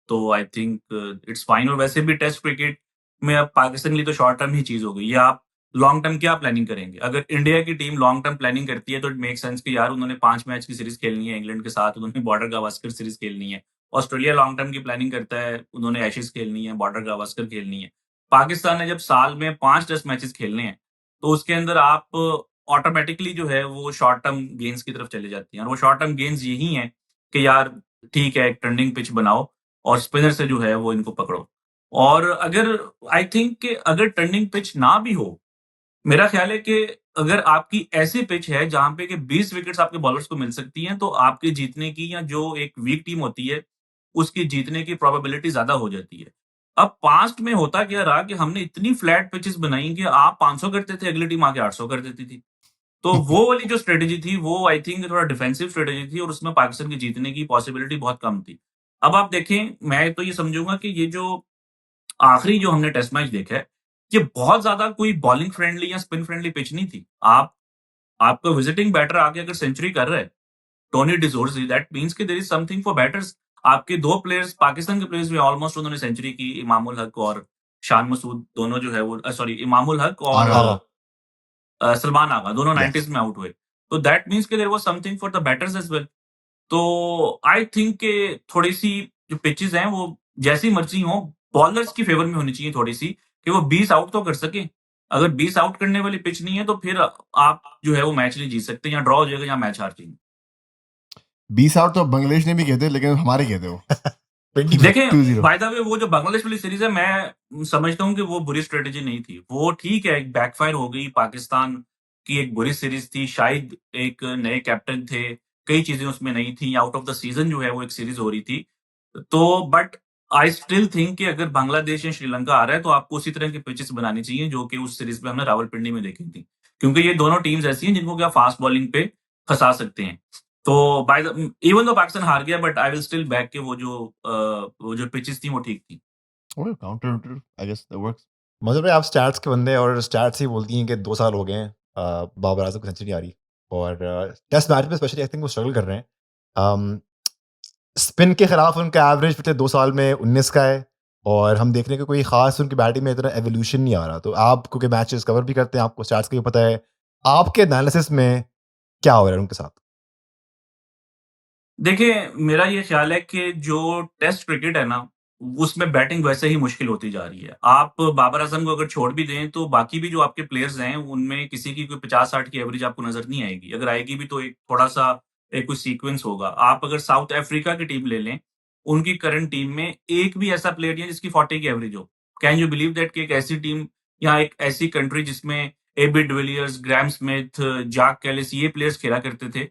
तो आई थिंक इट्स फाइन। और वैसे भी टेस्ट क्रिकेट में अब पाकिस्तान के लिए तो शॉर्ट टर्म ही चीज हो गई। ये आप लॉन्ग टर्म क्या प्लानिंग करेंगे? अगर इंडिया की टीम लॉन्ग टर्म प्लानिंग करती है तो इट मेक सेंस कि यार उन्होंने 5 मैच की सीरीज खेलनी है इंग्लैंड के साथ, उन्होंने बॉर्डर गावस्कर सीरीज खेलनी है। ऑस्ट्रेलिया लॉन्ग टर्म की प्लानिंग करता है, उन्होंने एशेज खेलनी है, बॉर्डर गावस्कर खेलनी है। पाकिस्तान ने जब साल में 5 टेस्ट मैचेस खेलने हैं, तो उसके अंदर आप ऑटोमेटिकली जो है वो शॉर्ट टर्म गेम्स की तरफ चले जाती हैं। और वो शॉर्ट टर्म गेम्स यही हैं कि यार ठीक है, एक टर्निंग पिच बनाओ और स्पिनर से जो है वो इनको पकड़ो। और अगर आई थिंक कि अगर टर्निंग पिच ना भी हो, मेरा ख्याल है कि अगर आपकी ऐसी पिच है जहाँ पे कि 20 विकेट्स आपके बॉलर्स को मिल सकती हैं, तो आपके जीतने की या जो एक वीक टीम होती है, उसकी जीतने की प्रोबेबिलिटी ज़्यादा हो जाती है। अब पास्ट में होता क्या रहा कि हमने इतनी फ्लैट पिचेस बनाई कि आप 500 करते थे, अगली टीम आके 800 कर देती थी। तो वो वाली जो स्ट्रेटेजी थी, वो आई थिंक थोड़ा डिफेंसिव स्ट्रेटेजी थी और उसमें पाकिस्तान की जीतने की पॉसिबिलिटी बहुत कम थी। अब आप देखें, मैं तो ये समझूँगा कि ये जो आखिरी जो हमने टेस्ट मैच देखा है, ये बहुत ज़्यादा कोई बॉलिंग फ्रेंडली या स्पिन फ्रेंडली पिच नहीं थी। आपका विजिटिंग बैटर आके अगर सेंचुरी कर रहा है, टोनी डिसोर्सी, दैट मीन्स कि there is something for batters. आपके 2 प्लेयर्स, पाकिस्तान के प्लेयर्स भी ऑलमोस्ट उन्होंने सेंचुरी की, इमामुल हक और शान मसूद दोनों जो है वो सॉरी इमामुल हक और आगा। हाँ सलमान आगा दोनों यस। 90s में आउट हुए। तो दैट मीन्स कि there was something for the batters as well. तो आई थिंक कि थोड़ी-सी जो पिचेज़ हैं वो जैसी मर्ज़ी हों, बॉलर्स की फ़ेवर में होनी चाहिए थोड़ी-सी कि वो 20 आउट तो कर सकें। अगर 20 आउट करने वाली पिच नहीं है तो फिर आप जो है वो मैच नहीं जीत सकते, या ड्रॉ हो जाएगा या मैच हार जाएंगे। 20 आउट तो बांग्लादेश ने भी किए थे, लेकिन हमारे किए थे वो। 20 देखें, 2-0। बाय द वे वो जो बांग्लादेश वाली सीरीज़ है, मैं समझता हूँ कि वो बुरी स्ट्रैटेजी नहीं थी। वो ठीक है, एक बैकफायर हो गई, पाकिस्तान की एक बुरी सीरीज़ थी, शायद एक नए कैप्टन थे, कई चीज़ें उसमें नई थी, आउट ऑफ द सीज़न जो है वो एक सीरीज़ हो रही थी। तो बट आई स्टिल थिंक कि अगर बांग्लादेश या श्रीलंका आ रहा है तो आपको उसी तरह की पिचेस बनानी चाहिए जो कि उस सीरीज़ में हमने रावलपिंडी में देखी थी। क्योंकि ये दोनों टीम्स ऐसी हैं जिनको कि आप फास्ट बॉलिंग पे फँसा सकते हैं। तो by the even though Pakistan हार गया, but I will still back के वो जो पिचेस थी वो ठीक थी। Oh, counter I guess that works. मतलब भाई आप स्टैट्स के बंदे और स्टैट्स ही बोलती हैं कि 2 साल हो गए हैं बाबर आज़म को सेंचुरी आ रही और टेस्ट मैच में स्पेशली आई थिंक वो स्ट्रगल कर रहे हैं। स्पिन के खिलाफ उनका एवरेज पिछले 2 साल में 19 का है और हम देख रहे हैं कि कोई ख़ास उनकी बैटिंग में इतना एवोल्यूशन नहीं आ रहा। तो आप क्योंकि मैचेस कवर भी करते हैं, आपको स्टैट्स का भी पता है। आपके एनालिसिस में क्या हो रहा है उनके साथ? देखिए, मेरा ये ख़्याल है कि जो टेस्ट क्रिकेट है ना, उसमें बैटिंग वैसे ही मुश्किल होती जा रही है। आप बाबर आज़म को अगर छोड़ भी दें, तो बाकी भी जो आपके प्लेयर्स हैं, उनमें किसी की कोई 50-60 की एवरेज आपको नज़र नहीं आएगी। अगर आएगी भी तो एक थोड़ा-सा एक कोई सीक्वेंस होगा। आप अगर साउथ अफ्रीका की टीम ले लें, उनकी करंट टीम में एक भी ऐसा प्लेयर नहीं है जिसकी 40 की एवरेज हो। कैन यू बिलीव दैट कि एक ऐसी टीम या एक ऐसी कंट्री जिसमें एबी डिविलियर्स, ग्रैम स्मिथ, जाक कैलिस ये प्लेयर्स खेला करते थे,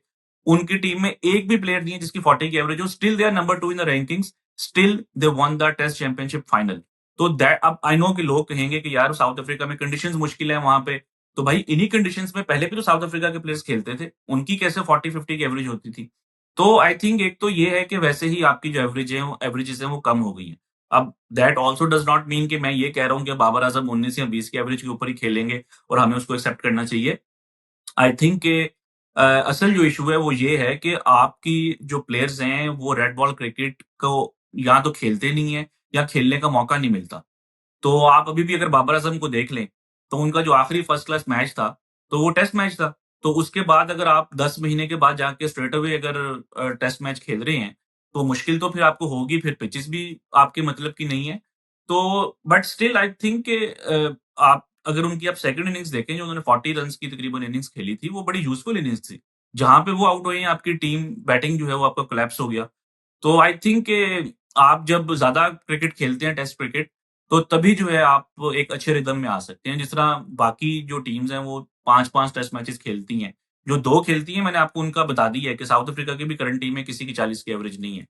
उनकी टीम में एक भी प्लेयर नहीं है जिसकी 40 की एवरेज हो। Still they are number 2 in the rankings, still they won the test championship final. तो दैट अब आई नो कि लोग कहेंगे कि यार साउथ अफ्रीका में कंडीशंस मुश्किल है वहाँ पे। तो भाई इन्हीं कंडीशंस में पहले भी तो साउथ अफ्रीका के प्लेयर्स खेलते थे। उनकी कैसे 40-50 की एवरेज होती थी? तो आई थिंक एक तो ये है कि वैसे ही आपकी जो एवरेज है वो एवरेजेस हैं वो कम हो गई हैं। अब that also does not mean कि मैं ये कह रहा हूँ कि बाबर आज़म 19 या 20 की एवरेज के ऊपर ही खेलेंगे और हमें उसको एक्सेप्ट करना चाहिए। आई थिंक कि असल जो इश्यू है वो ये है कि आपकी जो प्लेयर्स हैं वो रेड बॉल क्रिकेट को या तो खेलते नहीं है या खेलने का मौका नहीं मिलता। तो आप अभी भी अगर बाबर आज़म को देख लें, तो उनका जो आखिरी फर्स्ट क्लास मैच था, तो वो टेस्ट मैच था। तो उसके बाद अगर आप 10 महीने के बाद जाके स्ट्रेट अवे अगर टेस्ट मैच खेल रहे हैं, तो मुश्किल तो फिर आपको होगी, फिर पिचेस भी आपके मतलब की नहीं है। तो बट स्टिल आई थिंक कि आप अगर उनकी आप सेकंड इनिंग्स देखें, जो उन्होंने 40 रन्स की तकरीबन इनिंग्स खेली थी, वो बड़ी यूज़फुल इनिंग्स थी। जहाँ पे वो आउट हुए हैं, आपकी टीम बैटिंग जो है वो आपका कोलैप्स हो गया। तो आई थिंक कि आप जब ज़्यादा क्रिकेट खेलते हैं टेस्ट क्रिकेट, तो तभी जो है आप एक अच्छे रिदम में आ सकते हैं। जिस तरह बाकी जो टीम्स हैं वो 5-5 टेस्ट मैचेस खेलती हैं। जो 2 खेलती हैं मैंने आपको उनका बता दिया है कि साउथ अफ्रीका की भी करंट टीम में किसी की 40 की एवरेज नहीं है।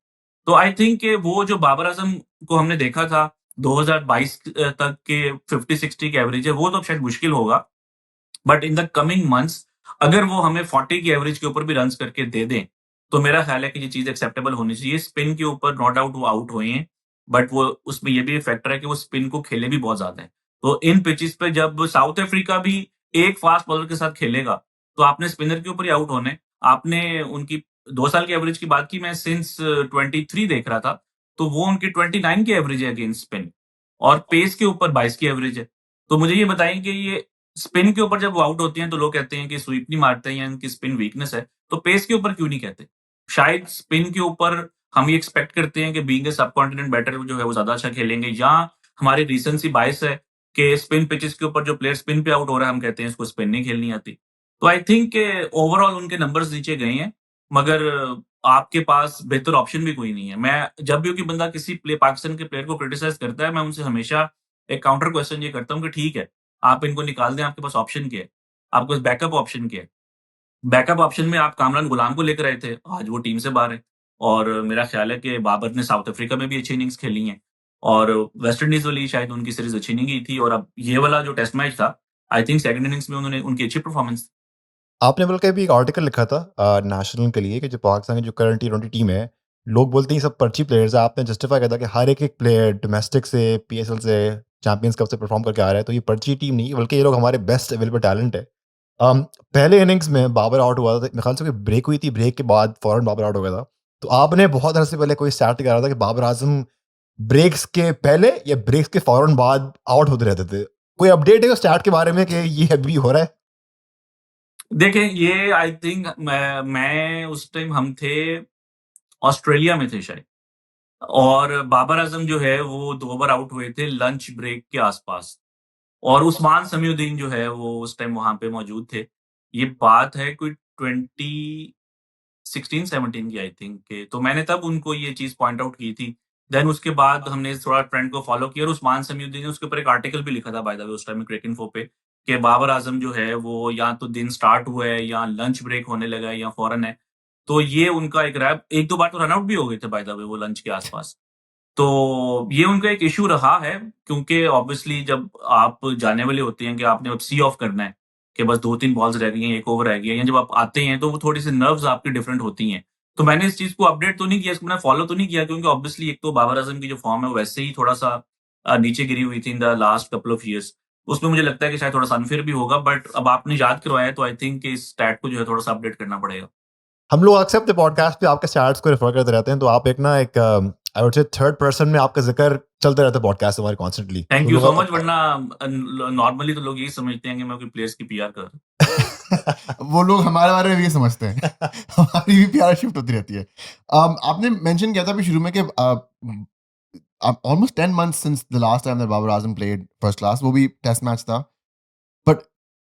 तो आई थिंक कि वो जो बाबर आज़म को हमने देखा था 2022 तक के 50-60 की एवरेज है, वो तो अब शायद मुश्किल होगा। But in the coming months अगर वो हमें 40 की एवरेज के ऊपर भी रन्स करके दे दें, तो मेरा ख्याल है कि ये चीज़ एक्सेप्टेबल होनी चाहिए। स्पिन के ऊपर नो डाउट वो आउट हुए हैं, बट वो उसमें ये भी एक फैक्टर है कि वो स्पिन को खेले भी बहुत ज़्यादा हैं। तो इन पिचेज़ पे जब साउथ अफ्रीका भी एक फास्ट बॉलर के साथ खेलेगा, तो आपने स्पिनर के ऊपर ही आउट होना है। आपने उनकी 2 साल की एवरेज की बात की, मैं सिंस 23 देख रहा था, तो वो उनकी 29 की एवरेज है अगेंस्ट स्पिन और पेस के ऊपर 22 की एवरेज है। तो मुझे ये बताइए कि ये स्पिन के ऊपर जब वो आउट होती हैं तो लोग कहते हैं कि स्वीप नहीं मारते हैं या इनकी स्पिन वीकनेस है, तो पेस के ऊपर क्यों नहीं कहते? शायद स्पिन के ऊपर हम ये एक्सपेक्ट करते हैं कि बीइंग अ सबकॉन्टिनेंट बैटर जो है वो ज़्यादा अच्छा खेलेंगे, या हमारी रीसेंसी बायस है कि स्पिन पिचेस के ऊपर जो प्लेयर स्पिन पे आउट हो रहा है हम कहते हैं इसको स्पिन नहीं खेलनी आती। तो आई थिंक ओवरऑल उनके नंबर्स नीचे गए हैं, मगर आपके पास बेहतर ऑप्शन भी कोई नहीं है। मैं जब भी कोई बंदा किसी पाकिस्तान के प्लेयर को क्रिटिसाइज़ करता है, मैं उनसे हमेशा एक काउंटर क्वेश्चन ये करता हूँ कि ठीक है, आप इनको निकाल दें, आपके पास ऑप्शन क्या है? आपके पास बैकअप ऑप्शन क्या है? बैकअप ऑप्शन में आप कामरान गुलाम को लेकर आए थे, आज वो टीम से बाहर है और मेरा ख़्याल है कि बाबर ने साउथ अफ्रीका में भी अच्छी इनिंग्स खेली हैं और वेस्ट इंडीज़ वाली शायद उनकी सीरीज़ अच्छी नहीं गई थी और अब ये वाला जो टेस्ट मैच था, आई थिंक सेकंड इनिंग्स में उन्होंने उनकी अच्छी परफॉर्मेंस। आपने बल्कि अभी एक आर्टिकल लिखा था नेशनल के लिए कि जो पाकिस्तान की जो करंट टी20 टीम है, लोग बोलते हैं ये सब पर्ची प्लेयर्स है। आपने जस्टिफाई किया था कि हर एक प्लेयर डोमेस्टिक से, पीएसएल से, चैंपियंस कप से परफॉर्म करके आ रहा है, तो ये पर्ची टीम नहीं बल्कि ये लोग हमारे बेस्ट अवेलेबल टैलेंट है। पहले इनिंग्स में बाबर आउट हुआ था, मेरे ख्याल से कोई ब्रेक हुई थी, ब्रेक के बाद फौरन बाबर आउट हो गया था। तो आपने बहुत अर्से पहले कोई स्टैट निकाला था कि बाबर आजम ब्रेक्स के पहले या ब्रेक्स के फौरन बाद आउट होते रहते थे। कोई अपडेट है उस स्टैट के बारे में कि ये अभी हो रहा है? देखें, ये आई थिंक मैं उस टाइम हम थे ऑस्ट्रेलिया में थे शायद और बाबर आज़म जो है वो 2 बार आउट हुए थे लंच ब्रेक के आस-पास और उस्मान समीउद्दीन जो है वो उस टाइम वहाँ पे मौजूद थे। ये बात है कोई 2016-17 की आई थिंक के, तो मैंने तब उनको ये चीज़ पॉइंट आउट की थी। देन उसके बाद हमने थोड़ा ट्रेंड को फ़ॉलो किया और उस्मान समीउद्दीन ने उसके ऊपर एक आर्टिकल भी लिखा था बाय द वे उस टाइम में क्रिकइन्फो पे कि बाबर आज़म जो है वो या तो दिन स्टार्ट हुआ है या लंच ब्रेक होने लगा है या फ़ौरन है। तो ये उनका एक रैप 1-2 बार तो रन आउट भी हो गए थे बाय द वे वो लंच के आस-पास। तो ये उनका एक इश्यू रहा है क्योंकि ऑब्वियसली जब आप जाने वाले होते हैं कि आपने अब सी ऑफ करना है, कि बस 2-3 बॉल्स रह गई हैं, 1 ओवर रह गया है या जब आप आते हैं तो वो थोड़ी-सी नर्व्स आपकी डिफरेंट होती हैं। तो मैंने इस चीज़ को अपडेट तो नहीं किया, इसको मैंने फॉलो तो नहीं किया क्योंकि ऑब्वियसली एक तो बाबर आज़म की जो फॉर्म है वो वैसे ही थोड़ा-सा नीचे गिरी हुई थी इन the last couple of years. उसमें मुझे लगता है कि शायद थोड़ा-सा अनफेयर भी होगा बट अब आपने याद करवाया है तो आई थिंक इस स्टैट को जो है थोड़ा-सा अपडेट करना पड़ेगा। हम लोग अक्सर अपने पॉडकास्ट पे आपके स्टैट्स को रेफर करते रहते हैं, तो आप एक ना एक आई वुड से थर्ड पर्सन में आपका ज़िक्र चलते रहता है पॉडकास्ट हमारे कॉन्स्टेंटली। थैंक तो यू लोग सो मच वरना नॉर्मली तो लोग यही समझते हैं कि मैं कोई प्लेयर्स की पीआर कर रहा हूँ। वो लोग हमारे बारे में भी ये समझते हैं। हमारी भी प्यार शिफ्ट होती रहती है। आपने मेंशन किया था अभी शुरू में कि almost 10 months since the last time that Babar Azam played first class, वो भी टेस्ट मैच था। बट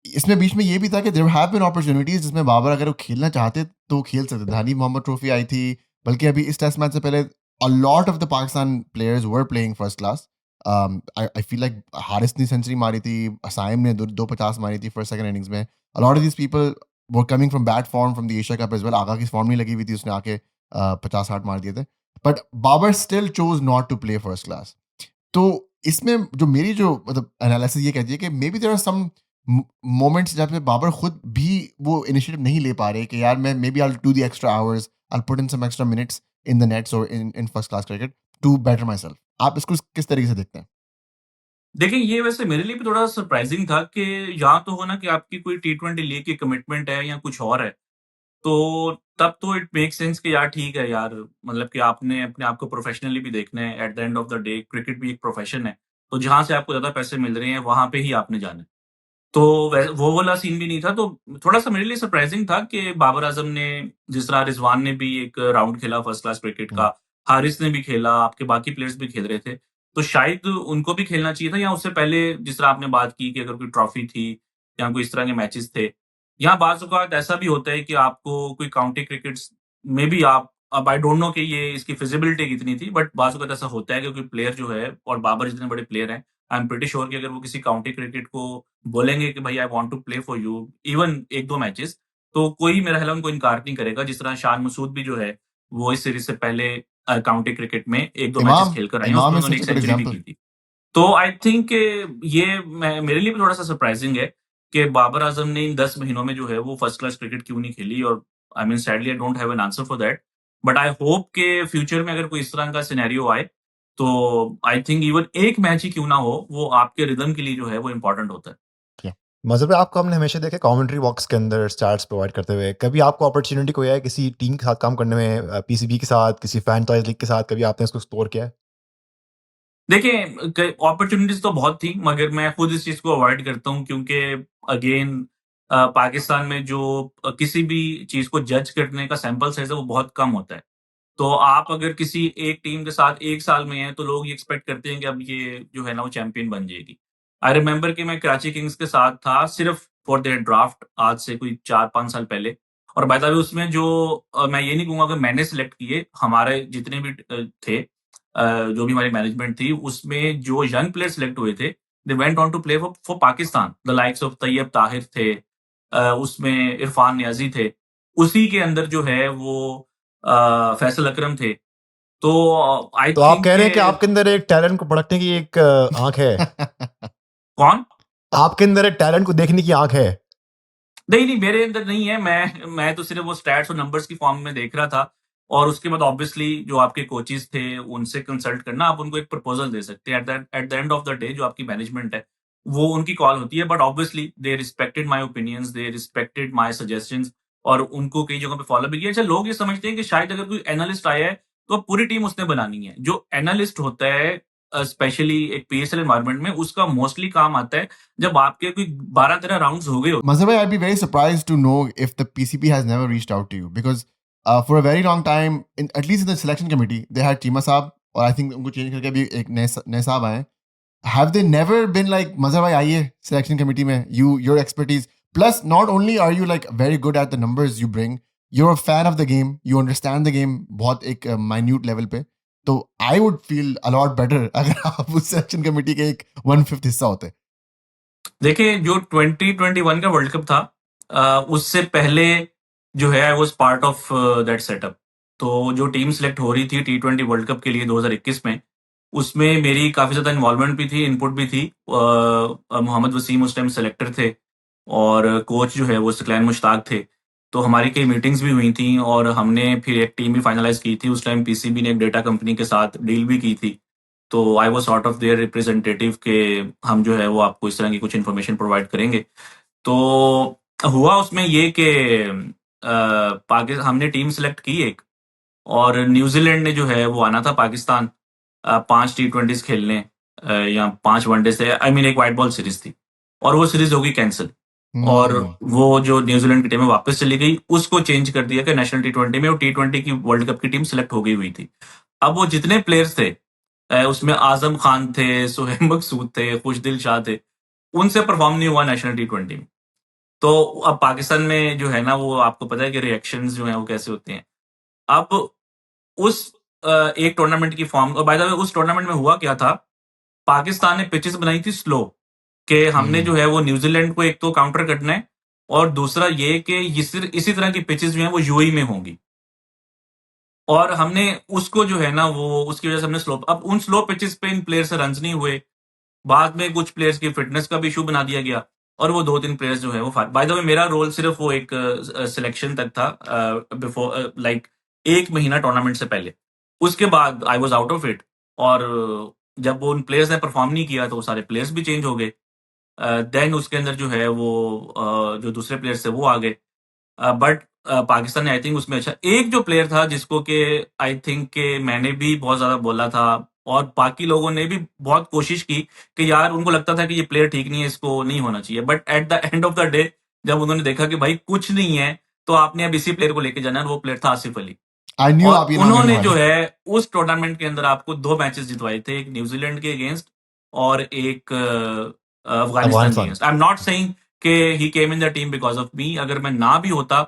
इसमें बीच में ये भी था कि देयर हैव बीन अपॉर्चुनिटीज जिसमें बाबर अगर वो खेलना चाहते तो वो खेल सकते थे। हनीफ मोहम्मद ट्रॉफी आई थी, बल्कि अभी इस टेस्ट मैच से पहले अ lot of the Pakistan players were playing first class. I feel like Haris ने सेंचुरी मारी थी, असाइम ने 250 मारी थी फर्स्ट सेकंड इनिंग्स में। A lot of these people were coming from bad form from the Asia Cup as well. Agha की form नहीं लगी हुई थी, उसने आके 50-60 मार दिए थे। But Babar still chose not to play first class. तो इसमें जो मेरी जो मतलब एनालिसिस ये कहती है कि maybe there are some moments जहाँ पे बाबर खुद भी वो इनिशिएटिव नहीं ले पा रहे कि यार मैं may be I will do the extra hours, I will put in some extra minutes in the nets और in first class cricket to better myself. आप इसको किस तरीके से देखते हैं? देखिए, ये वैसे मेरे लिए भी थोड़ा सरप्राइज़िंग था कि या तो हो ना कि आपकी कोई टी20 लीग की कमिटमेंट है या कुछ और है, तो तब तो इट मेक्स सेंस कि यार ठीक है यार, मतलब कि आपने अपने आप को प्रोफ़ेशनली भी देखना है, at the end of the day cricket भी एक प्रोफ़ेशन है, तो जहाँ से आपको ज़्यादा पैसे मिल रहे हैं, वहाँ पे ही आपने जाना है। तो वो वाला सीन भी नहीं था, तो थोड़ा-सा मेरे लिए सरप्राइज़िंग था कि बाबर आज़म ने जिस तरह रिज़वान ने भी एक राउंड खेला फर्स्ट क्लास क्रिकेट हुँ। का, हारिस ने भी खेला, आपके बाकी प्लेयर्स भी खेल रहे थे। तो शायद उनको भी खेलना चाहिए था या उससे पहले जिस तरह आपने बात की कि अगर कोई ट्रॉफ़ी थी या कोई इस तरह के मैचेज़ थे। या बाज़ औक़ात ऐसा भी होता है कि आपको कोई काउंटी क्रिकेट्स में भी आप अब आई डोंट नो कि ये इसकी फ़िज़िबिलिटी कितनी थी, बट बाज़ औक़ात ऐसा होता है कि कोई प्लेयर जो है और बाबर जितने बड़े प्लेयर हैं, आई एम प्रिटी श्योर कि अगर वो किसी काउंटी क्रिकेट को बोलेंगे कि भाई I want to play for you even 1-2 matches, तो कोई मेरा ख्याल है उनको इनकार नहीं करेगा। जिस तरह शान मसूद भी जो है, वो इस सीरीज़ से पहले काउंटी क्रिकेट में 1-2 मैचेस इमाम खेल कर आए हैं, इमाम उसमें इज उन्होंने सच एक अ गुड सेंचुरी भी एग्जांपल। की थी। तो आई थिंक ये मैं मेरे लिए भी थोड़ा-सा सरप्राइज़िंग है कि बाबर आज़म ने इन 10 महीनों में जो है वो फर्स्ट क्लास क्रिकेट क्यों नहीं खेली और I mean sadly I don't have an answer for that. But I hope कि फ्यूचर में अगर कोई इस तरह का सिनेरियो आए, तो आई थिंक इवन एक मैच ही क्यों ना हो, वो आपके रिदम के लिए जो है वो इम्पोर्टेंट होता है। मज़हर भाई, आपको हमने हमेशा देखा कमेंट्री बॉक्स के अंदर स्टैट्स प्रोवाइड करते हुए। कभी आपको अपॉर्चुनिटी कोई है किसी टीम के साथ काम करने में, पीसीबी के साथ, किसी फ्रैंचाइज़ लीग के साथ, कभी आपने इसको एक्सप्लोर किया है? देखिए, अपॉर्चुनिटीज तो बहुत थी, मगर मैं खुद इस चीज को अवॉइड करता हूँ क्योंकि अगेन पाकिस्तान में जो किसी भी चीज को जज करने का सैंपल साइज है वो बहुत कम होता है। तो आप अगर किसी एक टीम के साथ 1 साल में हैं, तो लोग ये एक्सपेक्ट करते हैं कि अब ये जो है ना वो चैंपियन बन जाएगी। आई रिमेंबर कि मैं कराची किंग्स के साथ था सिर्फ फॉर देयर ड्राफ्ट, आज से कोई 4-5 साल पहले। और बाय द वे उसमें जो मैं ये नहीं कहूँगा कि मैंने सिलेक्ट किए, हमारे जितने भी थे, जो भी हमारी मैनेजमेंट थी, उसमें जो यंग प्लेयर सिलेक्ट हुए थे, they went on to play for for Pakistan. The likes of Tayyab Tahir थे, उसमें इरफान नियाज़ी थे। उसी के अंदर जो है वो फैसल अकरम थे। तो आई तो आप थिंक कह रहे के हैं कि आपके अंदर एक टैलेंट को परखने की एक आँख है। कौन? आपके अंदर एक टैलेंट को देखने की आँख है। नहीं, नहीं, मेरे अंदर नहीं है। मैं तो सिर्फ़ वो स्टैट्स और नंबर्स की फ़ॉर्म में देख रहा था। और उसके बाद ऑब्वियसली जो आपके कोचेज़ थे, उनसे कंसल्ट करना, आप उनको एक प्रपोज़ल दे सकते हैं। At the end of the day जो आपकी मैनेजमेंट है, वो उनकी कॉल होती है। But obviously they respected my opinions, they respected my suggestions, और उनको कई जगहों पे फ़ॉलो भी किया। अच्छा, लोग ये समझते हैं कि शायद अगर कोई एनालिस्ट आया है, तो पूरी टीम उसने बनानी है। जो एनालिस्ट होता है स्पेशली एक पीएसएल एनवायरनमेंट में, उसका मोस्टली काम आता है जब आपके कोई 12-13 राउंड्स हो गए हो। Mazhar, I'd be very surprised to know if the PCP has never reached out to you because for a very long time, at least in the selection committee, they had Chima Saab, or I think उनको change करके अभी एक नए साहब आए हैं. Have they never been like Mazhar bhai आइए selection committee में, your expertise, plus not only are you like very good at the numbers you bring, you're a fan of the game, you understand the game बहुत एक minute level पे, तो I would feel a lot better अगर आप उस selection committee के एक 1/5 हिस्सा होते. देखिए, जो 2021 का वर्ल्ड कप था, उससे पहले जो है I was part of that setup. तो जो टीम सिलेक्ट हो रही थी टी20 वर्ल्ड कप के लिए 2021 में, उसमें मेरी काफ़ी ज़्यादा इन्वॉल्वमेंट भी थी, इनपुट भी थी। मोहम्मद वसीम उस टाइम सेलेक्टर थे, और कोच जो है वो सकलैन मुश्ताक थे। तो हमारी कई मीटिंग्स भी हुई थी, और हमने फिर एक टीम भी फाइनलाइज़ की थी। उस टाइम पीसीबी ने एक डेटा कंपनी के साथ डील भी की थी। तो I was sort of their representative के हम जो है वो आपको इस तरह की कुछ इन्फॉर्मेशन प्रोवाइड करेंगे। तो हुआ उसमें ये कि हमने टीम सेलेक्ट की एक, और न्यूज़ीलैंड ने जो है वो आना था पाकिस्तान 5 टी20s खेलने, या 5 वनडे से, आई मीन एक व्हाइट बॉल सीरीज़ थी, और वो सीरीज़ हो गई कैंसल। और वो जो न्यूज़ीलैंड की टीम है वापस चली गई, उसको चेंज कर दिया कि नेशनल टी20 में वो टी20 की वर्ल्ड कप की टीम सेलेक्ट हो गई हुई थी। अब वो जितने प्लेयर्स थे, उसमें आज़म खान थे, सोहेब मकसूद थे, खुशदिल शाह थे, उनसे परफ़ॉर्म नहीं हुआ नेशनल टी20 में। तो अब पाकिस्तान में जो है ना वो आपको पता है कि रिएक्शंस जो हैं वो कैसे होते हैं। अब उस एक टूर्नामेंट की फॉर्म, और बाय द वे उस टूर्नामेंट में हुआ क्या था, पाकिस्तान ने पिचेस बनाई थी स्लो, कि हमने जो है वो न्यूज़ीलैंड को एक तो काउंटर करना है, और दूसरा ये कि इसी तरह की पिचेस जो हैं वो यूएई में होंगी। और हमने उसको जो है ना वो उसकी वजह से हमने अब उन स्लो पिचेस पे इन प्लेयर से रन्स नहीं हुए। बाद में कुछ प्लेयर्स की फिटनेस का भी इशू बना दिया गया, और वो 2-3 प्लेयर्स जो है वो बाय द वे मेरा रोल सिर्फ वो एक सिलेक्शन तक था, बिफोर लाइक 1 महीना टूर्नामेंट से पहले। उसके बाद I was out of it, और जब वो उन प्लेयर्स ने परफॉर्म नहीं किया तो वो सारे प्लेयर्स भी चेंज हो गए। देन उसके अंदर जो है वो जो दूसरे प्लेयर्स थे वो आ गए। बट पाकिस्तान ने आई थिंक उसमें अच्छा एक जो प्लेयर था जिसको कि आई थिंक कि मैंने भी बहुत ज़्यादा बोला था, और बाकी लोगों ने भी बहुत कोशिश की कि यार उनको लगता था कि ये प्लेयर ठीक नहीं है, इसको नहीं होना चाहिए। But at the end of the day जब उन्होंने देखा कि भाई कुछ नहीं है, तो आपने अब इसी प्लेयर को लेके जाना है, और वो प्लेयर था आसिफ अली। I knew और आप ये नाम लेने उन्होंने वाले जो हैं. है उस टूर्नामेंट के अंदर आपको 2 मैचेस जितवाए थे, एक न्यूज़ीलैंड के अगेंस्ट और एक अफ़गानिस्तान के Afghanistan. Against. I am not saying कि he came in the team because of me. अगर मैं ना भी होता,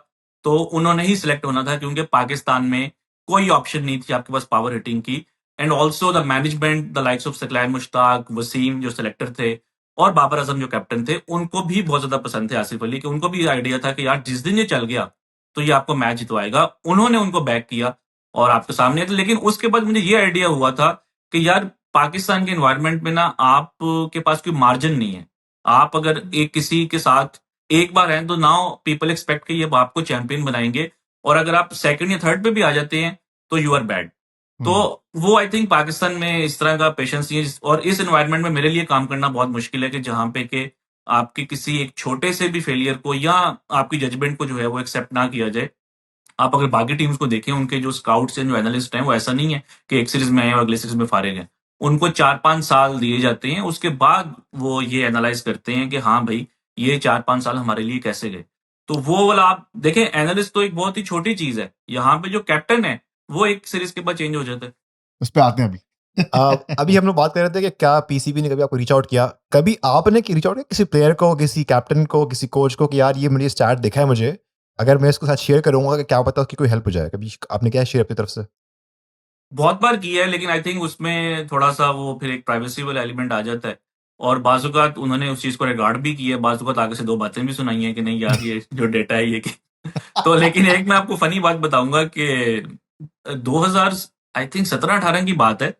तो उन्होंने ही सिलेक्ट होना था, क्योंकि पाकिस्तान में कोई ऑप्शन नहीं थी आपके पास पावर हिटिंग की। And also the management, the likes of Saqlain Mushtaq, Wasim जो सिलेक्टर थे, और बाबर आज़म जो कैप्टन थे, उनको भी बहुत ज़्यादा पसंद थे आसिफ अली, कि उनको भी आइडिया था कि यार जिस दिन ये चल गया, तो ये आपको मैच जितवाएगा। उन्होंने उनको बैक किया, और आपके सामने थे। लेकिन उसके बाद मुझे ये आइडिया हुआ था कि यार पाकिस्तान के एनवायरनमेंट में ना आपके पास कोई मार्जिन नहीं है। आप अगर एक किसी के साथ एक बार हैं, तो नाउ पीपल एक्सपेक्ट कि ये अब आपको चैंपियन बनाएँगे, और अगर आप सेकंड या थर्ड पे भी आ जाते हैं, तो यू आर बैड। तो वो आई थिंक पाकिस्तान में इस तरह का पेशेंस नहीं है, और इस एनवायरनमेंट में मेरे लिए काम करना बहुत मुश्किल है, कि जहाँ पे कि आपके किसी एक छोटे से भी फेलियर को या आपकी जजमेंट को जो है वो एक्सेप्ट ना किया जाए। आप अगर बाकी टीम्स को देखें, उनके जो स्काउट्स हैं, जो एनालिस्ट हैं, वो ऐसा नहीं है कि एक सीरीज में आए और अगले सीरीज में फारे गए। उनको 4-5 साल दिए जाते हैं, उसके बाद वो ये एनालाइज करते हैं कि हाँ भाई, ये 4-5 साल हमारे लिए कैसे गए। तो वो वाला आप देखें, एनालिस्ट तो एक बहुत ही छोटी चीज है। यहाँ पे जो कैप्टन है वो एक सीरीज के बाद चेंज हो जाता है। उस पे आते हैं अभी। अभी हम लोग बात कर रहे थे कि क्या पीसीबी ने कभी आपको रीच आउट किया, कभी आपने रीच आउट किया किसी प्लेयर को, किसी कैप्टन को, किसी कोच को कि यार ये मुझे स्टार्ट दिखा है, मुझे अगर मैं इसको साथ शेयर करूंगा कि क्या पता उसकी कोई हेल्प हो जाए, कभी आपने क्या शेयर अपनी तरफ से? बहुत बार किया है, लेकिन आई थिंक उसमें थोड़ा-सा वो फिर एक प्राइवेसी वाला एलिमेंट आ जाता है और बाज़-औक़ात उन्होंने उस चीज़ को रिगार्ड भी किया है, बाज़-औक़ात आगे से 2 बातें भी सुनाई हैं कि नहीं यार, ये जो डेटा है ये कि तो लेकिन एक मैं आपको फ़नी बात बताऊँगा कि 2000 आई थिंक 17-18 की बात है,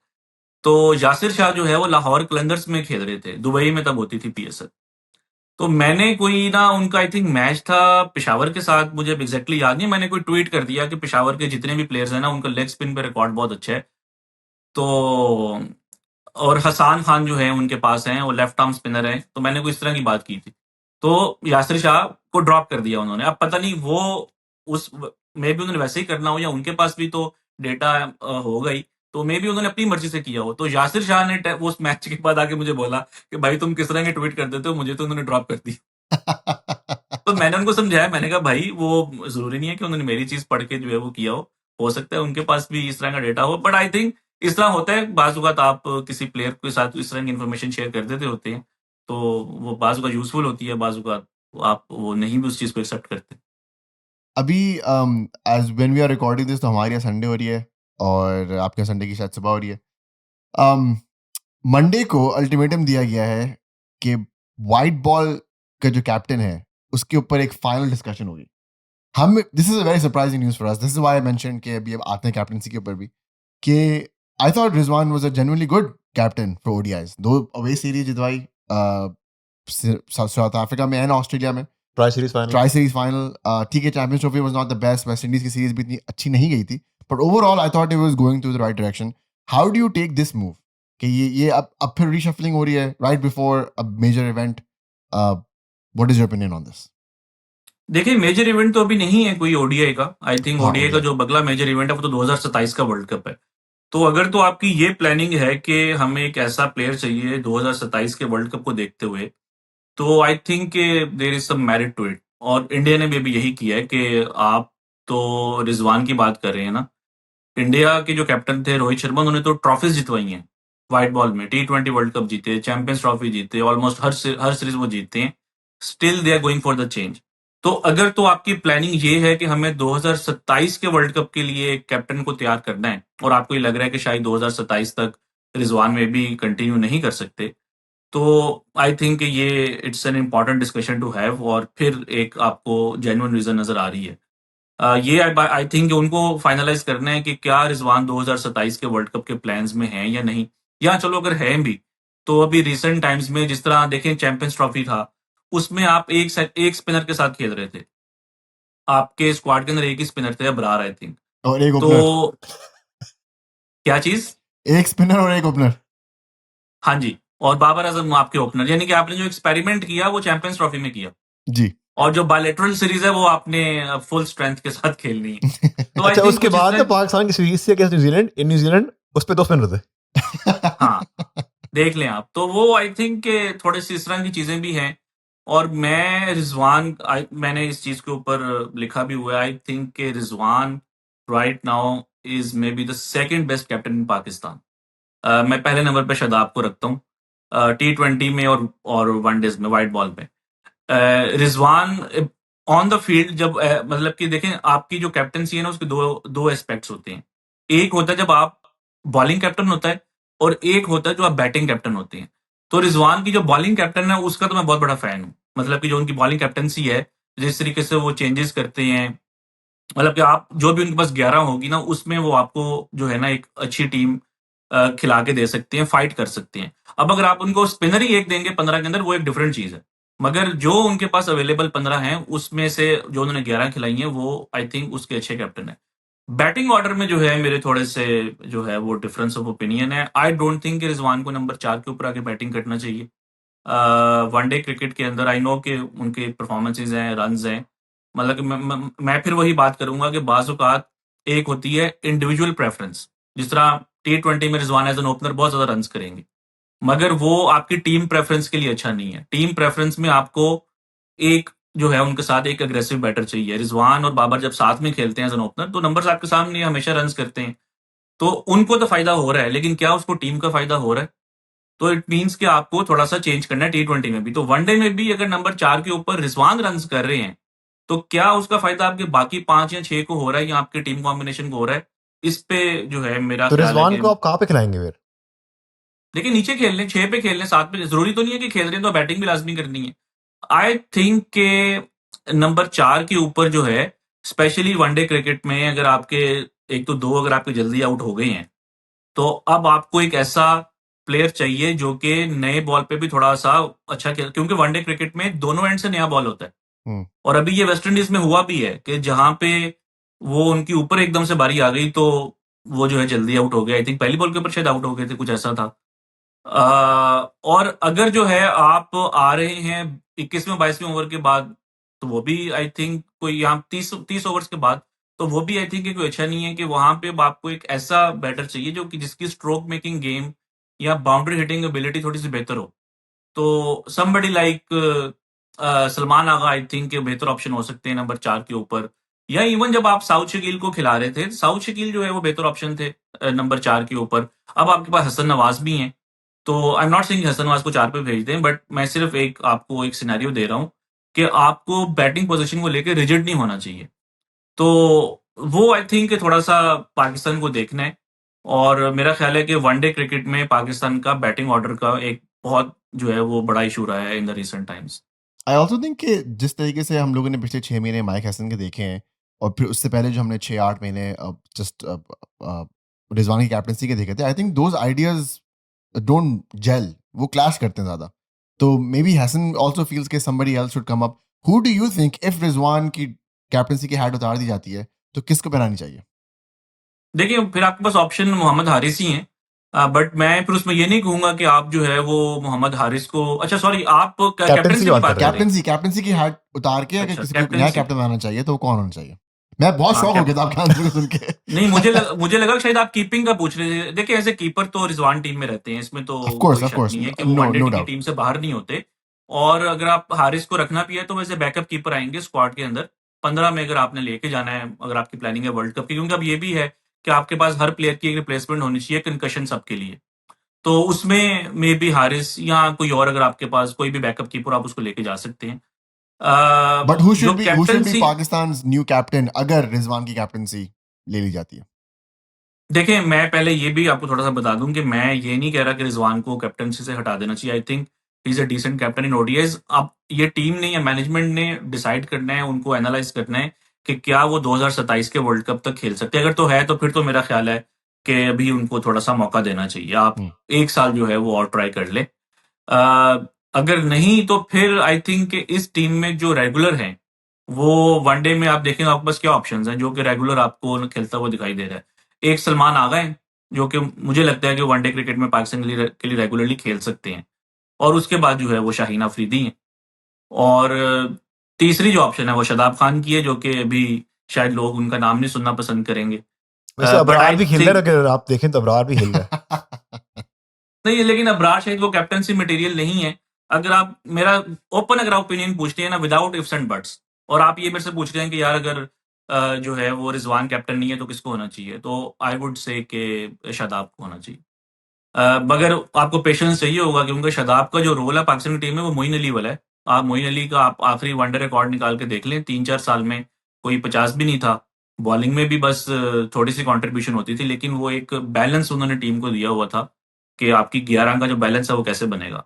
तो यासिर शाह जो है वो लाहौर कलंदर्स में खेल रहे थे, दुबई में तब होती थी पीएसएल। तो मैंने कोई ना उनका आई थिंक मैच था पेशावर के साथ, मुझे अब एग्ज़ैक्टली याद नहीं है, मैंने कोई ट्वीट कर दिया कि पेशावर के जितने भी प्लेयर्स हैं ना, उनका लेग स्पिन पे रिकॉर्ड बहुत अच्छा है। तो और हसान खान जो है उनके पास हैं, वो लेफ्ट आर्म स्पिनर हैं, तो मैंने कोई इस तरह की बात की थी। तो यासिर शाह को ड्रॉप कर दिया उन्होंने। अब पता नहीं वो उस मेबी उन्होंने वैसे ही करना हो या उनके पास भी तो डेटा होगा ही, तो मेबी उन्होंने अपनी मर्ज़ी से किया हो। तो यासिर शाह ने ट उस मैच के बाद आके मुझे बोला कि भाई तुम किस तरह के ट्वीट कर देते हो, मुझे तो उन्होंने ड्रॉप कर दिया। तो मैंने उनको समझाया, मैंने कहा भाई वो ज़रूरी नहीं है कि उन्होंने मेरी चीज़ पढ़ के जो है वो किया हो। हो सकता है उनके पास भी इस तरह का डेटा हो, बट आई थिंक इस तरह होता है, बाज़-औक़ात आप किसी प्लेयर के साथ इस तरह की इन्फॉर्मेशन शेयर कर देते होते हैं, तो वो बाज़-औक़ात यूज़फुल होती है, बाज़-औक़ात आप वो नहीं भी उस चीज़ को एक्सेप्ट करते। अभी as when we are recording this, तो हमारे यहाँ संडे हो रही है और आपके यहाँ संडे की शायद सुबह हो रही है। मंडे को अल्टीमेटम दिया गया है कि व्हाइट बॉल का जो कैप्टन है, उसके ऊपर एक फाइनल डिस्कशन होगी। हम this is a very surprising news for us. This is why I mentioned कि अभी अब आते हैं कैप्टेंसी के ऊपर भी, कि I thought Rizwan was a genuinely good captain for ODIs. 2 away series जितवाई साउथ अफ्रीका में एंड ऑस्ट्रेलिया में। Tri series final. Tri series final, ठीक है, Champions Trophy was not the best, West Indies की सीरीज भी इतनी अच्छी नहीं गई थी, but overall I thought it was going to the right direction. How do you take this move कि ये अब फिर रीशफलिंग हो रही है right before a major event? What is your opinion on this? देखिए, मेजर इवेंट तो अभी नहीं है कोई ओडीआई का। आई थिंक हाँ, ओडीआई का ओडीआई। जो अगला मेजर इवेंट है वो तो 2027 का वर्ल्ड कप है। तो अगर तो आपकी ये प्लानिंग है कि हमें एक ऐसा प्लेयर चाहिए 2027 के वर्ल्ड कप को देखते हुए, तो I think there is some merit to it. और इंडिया ने भी अभी यही किया है कि आप तो रिजवान की बात कर रहे हैं ना, इंडिया के जो कैप्टन थे रोहित शर्मा, उन्होंने तो ट्रॉफीज जितवाई हैं व्हाइट बॉल में। टी20 वर्ल्ड कप जीते, चैंपियंस ट्रॉफी जीते, ऑलमोस्ट हर सीरीज वो जीतते हैं। Still they are going for the change. तो अगर तो आपकी प्लानिंग ये है कि हमें 2027 के वर्ल्ड कप के लिए एक कैप्टन को तैयार करना है और आपको ये लग रहा है कि शायद 2027 तक रिजवान में भी कंटिन्यू नहीं कर सकते, तो आई थिंक ये it's an important discussion to have, और फिर एक आपको जेन्युइन रीजन नजर आ रही है। ये आई थिंक उनको फाइनलाइज करना है कि क्या रिजवान 2027 के वर्ल्ड कप के प्लान्स में है या नहीं। या चलो अगर है भी, तो अभी रिसेंट टाइम्स में जिस तरह देखें चैंपियंस ट्रॉफी था, उसमें आप एक स्पिनर के साथ खेल रहे थे। आपके स्क्वाड के अंदर एक ही स्पिनर थे, अबरार आई थिंक। और एक तो ओपनर। क्या चीज? एक स्पिनर और एक ओपनर। हाँ जी, और बाबर आजम आपके ओपनर, यानी कि आपने जो एक्सपेरिमेंट किया वो चैंपियंस ट्रॉफी में किया, जी। और जो बायलैटरल सीरीज है वो आपने फुल स्ट्रेंथ के साथ खेलनी है। तो आई अच्छा, थिंक उसके कुछ इस बाद तरह। पाकिस्तान की सीरीज से अगेंस्ट न्यूजीलैंड, इन न्यूजीलैंड उस पे 2 स्पिनर थे। हाँ, देख लें आप। तो वो आई थिंक के थोड़े सी इस तरह की चीजें भी हैं। और मैं मैंने इस चीज के ऊपर लिखा भी हुआ है। आई थिंक के Rizwan right now is may be the second best captain in Pakistan. मैं पहले नंबर पे शादाब को रखता हूँ, टी20 में और वनडेज में व्हाइट बॉल में। रिजवान ऑन द फील्ड जब मतलब कि देखें, आपकी जो कैप्टनसी है ना, उसके दो दो एस्पेक्ट्स होते हैं। एक होता है जब आप बॉलिंग कैप्टन होता है, और एक होता है जो आप बैटिंग कैप्टन होते हैं। तो रिजवान की जो बॉलिंग कैप्टन है उसका तो मैं बहुत बड़ा फैन हूँ। मतलब कि जो उनकी बॉलिंग कैप्टनसी है, जिस तरीके से वो चेंजेस करते हैं, मतलब कि आप जो भी उनके पास 11 होगी ना, उसमें वो आपको जो है ना एक अच्छी टीम खिला के दे सकते हैं, फाइट कर सकते हैं। अब अगर आप उनको स्पिनर ही एक देंगे 15 के अंदर, वो एक डिफरेंट चीज है। मगर जो उनके पास अवेलेबल 15 हैं, उसमें से जो उन्होंने 11 खिलाई हैं, वो आई थिंक उसके अच्छे कैप्टन है। बैटिंग ऑर्डर में जो है मेरे थोड़े से जो है वो डिफरेंस ऑफ ओपिनियन है। आई डोंट थिंक रिजवान को नंबर 4 के ऊपर आके बैटिंग करना चाहिए। वनडे क्रिकेट के अंदर आई नो कि उनके परफॉर्मेंसेज हैं, रन्स हैं, मतलब कि मैं फिर वही बात करूंगा कि बाज़ औक़ात एक होती है इंडिविजुअल प्रेफरेंस, जिस तरह T20 में रिजवान एज एन ओपनर बहुत ज्यादा रन्स करेंगे, मगर वो आपकी टीम प्रेफरेंस के लिए अच्छा नहीं है। टीम प्रेफरेंस में आपको एक जो है उनके साथ एक अग्रेसिव बैटर चाहिए। रिजवान और बाबर जब साथ में खेलते हैं एज एन ओपनर तो नंबर्स आपके सामने हमेशा रन्स करते हैं, तो उनको तो फायदा हो रहा है, लेकिन क्या उसको टीम का फायदा हो रहा है? तो इट मीन्स कि आपको थोड़ा सा चेंज करना है T20 में भी। तो वनडे में भी अगर नंबर 4 के ऊपर रिजवान रन्स कर रहे हैं, तो क्या उसका फायदा आपके बाकी 5 या 6 को हो रहा है या आपके टीम कॉम्बिनेशन को हो रहा है? इस पे जो है मेरा तो ख्याल है रिजवान कि को आप कहाँ पे खिलाएंगे फिर? देखिए नीचे खेल लें, 6 पे खेल लें, 7 पे, जरूरी तो नहीं है कि खेल रहे हैं तो बैटिंग भी लाजमी करनी है। आई थिंक के नंबर 4 के ऊपर जो है, स्पेशली वनडे क्रिकेट में अगर आपके एक तो 2 अगर आपके जल्दी आउट हो गए हैं, तो अब आपको एक ऐसा प्लेयर चाहिए जो कि नए बॉल पे भी थोड़ा-सा अच्छा खेले, क्योंकि वनडे क्रिकेट में दोनों एंड से नया बॉल होता है। हुँ। और अभी ये वेस्ट इंडीज में हुआ भी है कि जहां पे वो उनके ऊपर एकदम से बारी आ गई तो वो जो है जल्दी आउट हो गया। आई थिंक पहली बॉल के ऊपर शायद आउट हो गए थे, कुछ ऐसा था। और अगर जो है आप आ रहे हैं 21वें 22वें ओवर के बाद, तो वो भी आई थिंक कोई यहाँ 30 ओवर्स के बाद, तो वो भी आई थिंक कोई अच्छा नहीं है कि वहां पे अब आपको एक ऐसा बैटर चाहिए जो कि जिसकी स्ट्रोक मेकिंग गेम या बाउंड्री हिटिंग एबिलिटी थोड़ी सी बेहतर हो। तो somebody like Salman Agha I think बेहतर ऑप्शन हो सकते हैं नंबर 4 के ऊपर, या इवन जब आप साउथ शकील को खिला रहे थे, साउथ शकील जो है वो बेहतर ऑप्शन थे नंबर 4 के ऊपर। अब आपके पास हसन नवाज भी हैं, तो I am not saying Hasan Nawaz को 4 पे भेज दें, बट मैं सिर्फ एक आपको एक सिनेरियो दे रहा हूँ कि आपको बैटिंग पोजीशन को लेकर रिजिड नहीं होना चाहिए। तो वो आई थिंक थोड़ा-सा पाकिस्तान को देखना है, और मेरा ख्याल है कि वनडे क्रिकेट में पाकिस्तान का बैटिंग ऑर्डर का एक बहुत जो है वो बड़ा इशू रहा है in the recent times. I also think कि जिस तरीके से हम लोगों ने पिछले 6 महीने माइक हैसन के देखे हैं और फिर उससे पहले जो हमने 6-8 महीने जस्ट रिजवान की कैप्टनसी के देखे थे, I think those ideas don't gel, वो क्लैश करते हैं ज़्यादा। तो may be Hesson also feels के somebody else should come up. Who do you think if Rizwan की कैप्टनसी की हैट उतार दी जाती है, तो किसको पहनानी चाहिए? देखिए, फिर आपके पास ऑप्शन मोहम्मद हारिस ही हैं, बट मैं फिर उसमें ये नहीं कहूँगा कि आप जो है वो मोहम्मद हारिस को, अच्छा सॉरी, आप कैप्टनसी कैप्टनसी की की बात बात कर कर रहे रहे हैं? कैप्टनसी की हैट उतार के अगर अच्छा, किसी को नया कैप्टनसी। कैप्टन बनाना चाहिए, तो वो कौन होना चाहिए? मैं बहुत हाँ, शॉक हो गया था आपके आंसर को सुन के। नहीं, मुझे लगा कि शायद आप कीपिंग का पूछ रहे थे। देखिए, एज़ ए कीपर तो रिज़वान टीम में रहते हैं, इसमें तो ऑफ कोर्स, कोई ऑफ शक कोर्स, नहीं है कि वो नो वनडे नो की डाउट। टीम से बाहर नहीं होते। और अगर आप हारिस को रखना भी है तो वैसे बैकअप कीपर आएँगे स्क्वाड के अंदर, 15 में अगर आपने लेके जाना है, अगर आपकी प्लानिंग है वर्ल्ड कप की, क्योंकि अब ये भी है कि आपके पास हर प्लेयर की एक रिप्लेसमेंट होनी चाहिए, कंकशन सबके लिए। तो उसमें मेबी हारिस या कोई और, अगर आपके पास कोई भी बैकअप कीपर, आप उसको लेके जा सकते हैं। बट जो who should be captaincy, Pakistan's new captain अगर रिजवान की कैप्टनसी ले ली जाती है? देखिए, मैं पहले ये भी आपको थोड़ा-सा बता दूँ कि मैं ये नहीं कह रहा कि रिज़वान को कैप्टेंसी से हटा देना चाहिए। I think he is a decent captain in ODIs. अब ये टीम ने या मैनेजमेंट ने डिसाइड करना है, उनको एनालाइज़ करना है कि क्या वो 2027 के वर्ल्ड कप तक खेल सकते हैं। अगर तो है, तो फिर तो मेरा ख़्याल है कि अभी उनको थोड़ा-सा मौका देना चाहिए। आप हुँ। 1 साल जो है वो और ट्राई कर लें। अगर नहीं, तो फिर आई थिंक कि इस टीम में जो रेगुलर हैं, वो वनडे में आप देखेंगे आपके पास क्या ऑप्शंस हैं, जो कि रेगुलर आपको खेलता हुआ दिखाई दे रहा है। एक सलमान आगा हैं, जो कि मुझे लगता है कि वनडे क्रिकेट में पाकिस्तान के लिए रेगुलरली खेल सकते हैं। और उसके बाद जो है वो शाहीन अफरीदी हैं। और तीसरी जो ऑप्शन है वो शादाब खान की है, जो कि अभी शायद लोग उनका नाम नहीं सुनना पसंद करेंगे। वैसे बट अबरार आई भी खेल रहा है, थिंक अगर आप देखें तो अबरार भी खेल रहा है। नहीं, लेकिन अबरार शायद वो कैप्टेंसी मटेरियल नहीं है। अगर आप मेरा ओपन अगर आप ओपिनियन पूछते हैं ना, विदाउट इफ्स एंड बट्स, और आप ये मेरे से पूछ रहे हैं कि यार अगर जो है वो रिजवान कैप्टन नहीं है तो किसको होना चाहिए, तो आई वुड से कि शादाब को होना चाहिए। मगर आपको पेशेंस चाहिए होगा, क्योंकि शादाब का जो रोल है पाकिस्तान की टीम में वो मोइन अली वाला है। आप मोइन अली का आप आखिरी वनडे रिकॉर्ड निकाल के देख लें, 3-4 साल में कोई 50 भी नहीं था। बॉलिंग में भी बस थोड़ी-सी कंट्रीब्यूशन होती थी, लेकिन वो एक बैलेंस उन्होंने टीम को दिया हुआ था कि आपकी 11 का जो बैलेंस है वो कैसे बनेगा।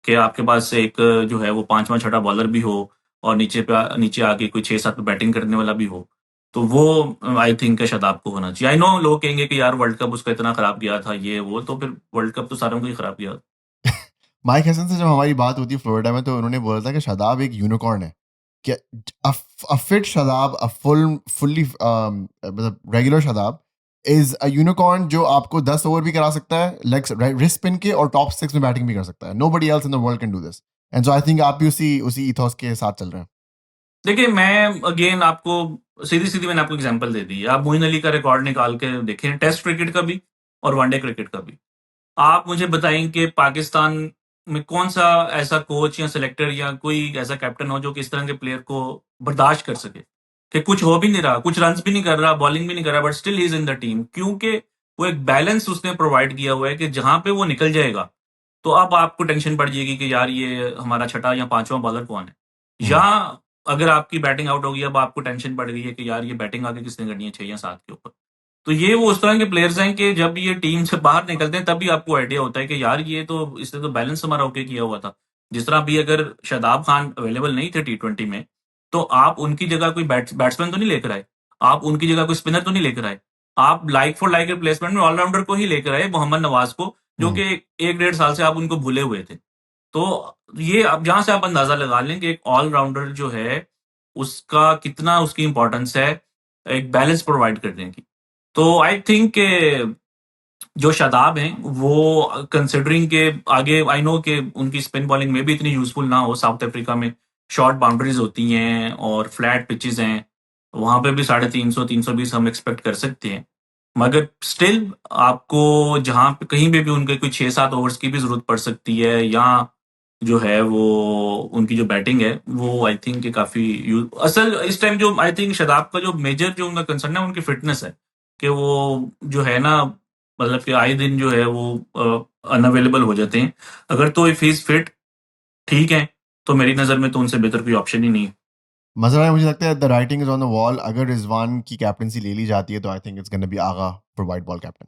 कि आपके पास एक जो है वो 5वां छठा बॉलर भी हो, और नीचे आके कोई 6-7 पे बैटिंग करने वाला भी हो। तो वो आई थिंक शादाब को होना चाहिए। आई नो लोग कहेंगे कि यार वर्ल्ड कप उसका इतना खराब गया था, ये वो, तो फिर वर्ल्ड कप तो सारों को ही खराब गया। माइक हैसन से जब हमारी बात होती है फ्लोरिडा में, तो उन्होंने बोला था कि शादाब एक यूनिकॉर्न है। कि a fit Shadab, a fully मतलब regular Shadab is a unicorn जो आपको 10 ओवर भी करा सकता है लेग रिस्ट स्पिन के और टॉप 6 में बैटिंग भी कर सकता है. Nobody else in the world can do this. And so I think आप भी उसी ईथोस के साथ चल रहे हैं. देखिए, मैं अगेन आपको सीधी-सीधी मैंने आपको एग्ज़ाम्पल दे दी है। आप मोइन अली का रिकॉर्ड निकाल के देखें, टेस्ट क्रिकेट का भी और वनडे क्रिकेट का भी। आप मुझे बताएँ कि पाकिस्तान में कौन-सा ऐसा कोच या सिलेक्टर या कोई ऐसा कैप्टन हो जो कि इस तरह के प्लेयर को बर्दाश्त कर सके, कि कुछ हो भी नहीं रहा, कुछ रन्स भी नहीं कर रहा, बॉलिंग भी नहीं कर रहा, but still he is in the team. क्योंकि वो एक बैलेंस उसने प्रोवाइड किया हुआ है कि जहाँ पे वो निकल जाएगा, तो अब आपको टेंशन पड़ जाएगी कि यार ये हमारा छठा या पाँचवाँ बॉलर कौन है? या अगर आपकी बैटिंग आउट होगी, अब आपको टेंशन पड़ गई है कि यार ये बैटिंग आगे किसने करनी है 6 या 7 के ऊपर। तो ये वो उस तरह के प्लेयर्स हैं कि जब ये टीम से बाहर निकलते हैं तब भी आपको आइडिया होता है कि यार ये तो इसने तो बैलेंस हमारा ओके किया हुआ था। जिस तरह अभी अगर शादाब खान अवेलेबल नहीं थे टी20 में, तो आप उनकी जगह कोई बैट्समैन तो नहीं लेकर आए। आप उनकी जगह कोई स्पिनर तो नहीं लेकर आए। आप लाइक फॉर लाइक रिप्लेसमेंट में ऑलराउंडर को ही लेकर आए, मोहम्मद नवाज को, जो कि 1 डेढ़ साल से आप उनको भूले हुए थे। तो ये अब जहाँ से आप अंदाज़ा लगा लें कि एक ऑल-राउंडर जो है, उसका कितना उसकी इम्पोर्टेंस है, एक बैलेंस प्रोवाइड करने की। तो आई थिंक कि जो शादाब हैं, वो कंसिडरिंग के आगे आई नो कि उनकी स्पिन बॉलिंग में भी इतनी यूज़फुल ना हो, साउथ अफ्रीका में शॉर्ट बाउंड्रीज़ होती हैं और फ्लैट पिचेज़ हैं, वहाँ पे भी 350 320 हम एक्सपेक्ट कर सकते हैं। मगर स्टिल आपको जहाँ पे कहीं पे भी उनके कोई 6-7 ओवर्स की भी ज़रूरत पड़ सकती है, या जो है वो उनकी जो बैटिंग है, वो आई थिंक कि काफ़ी यू असल इस टाइम जो आई थिंक शादाब का जो मेजर जो उनका कंसर्न है, उनकी फ़िटनेस है, कि वो जो है ना, मतलब कि आए दिन जो है वो अनअवेलेबल हो जाते हैं। अगर तो इफ ही इज़ फिट, ठीक है, तो मेरी नज़र में तो उनसे बेहतर कोई ऑप्शन ही नहीं है। मज़ा आया. मुझे लगता है the writing is on the wall. अगर रिजवान की कैप्टनसी ले ली जाती है तो I think it's gonna be Agha for white ball captain.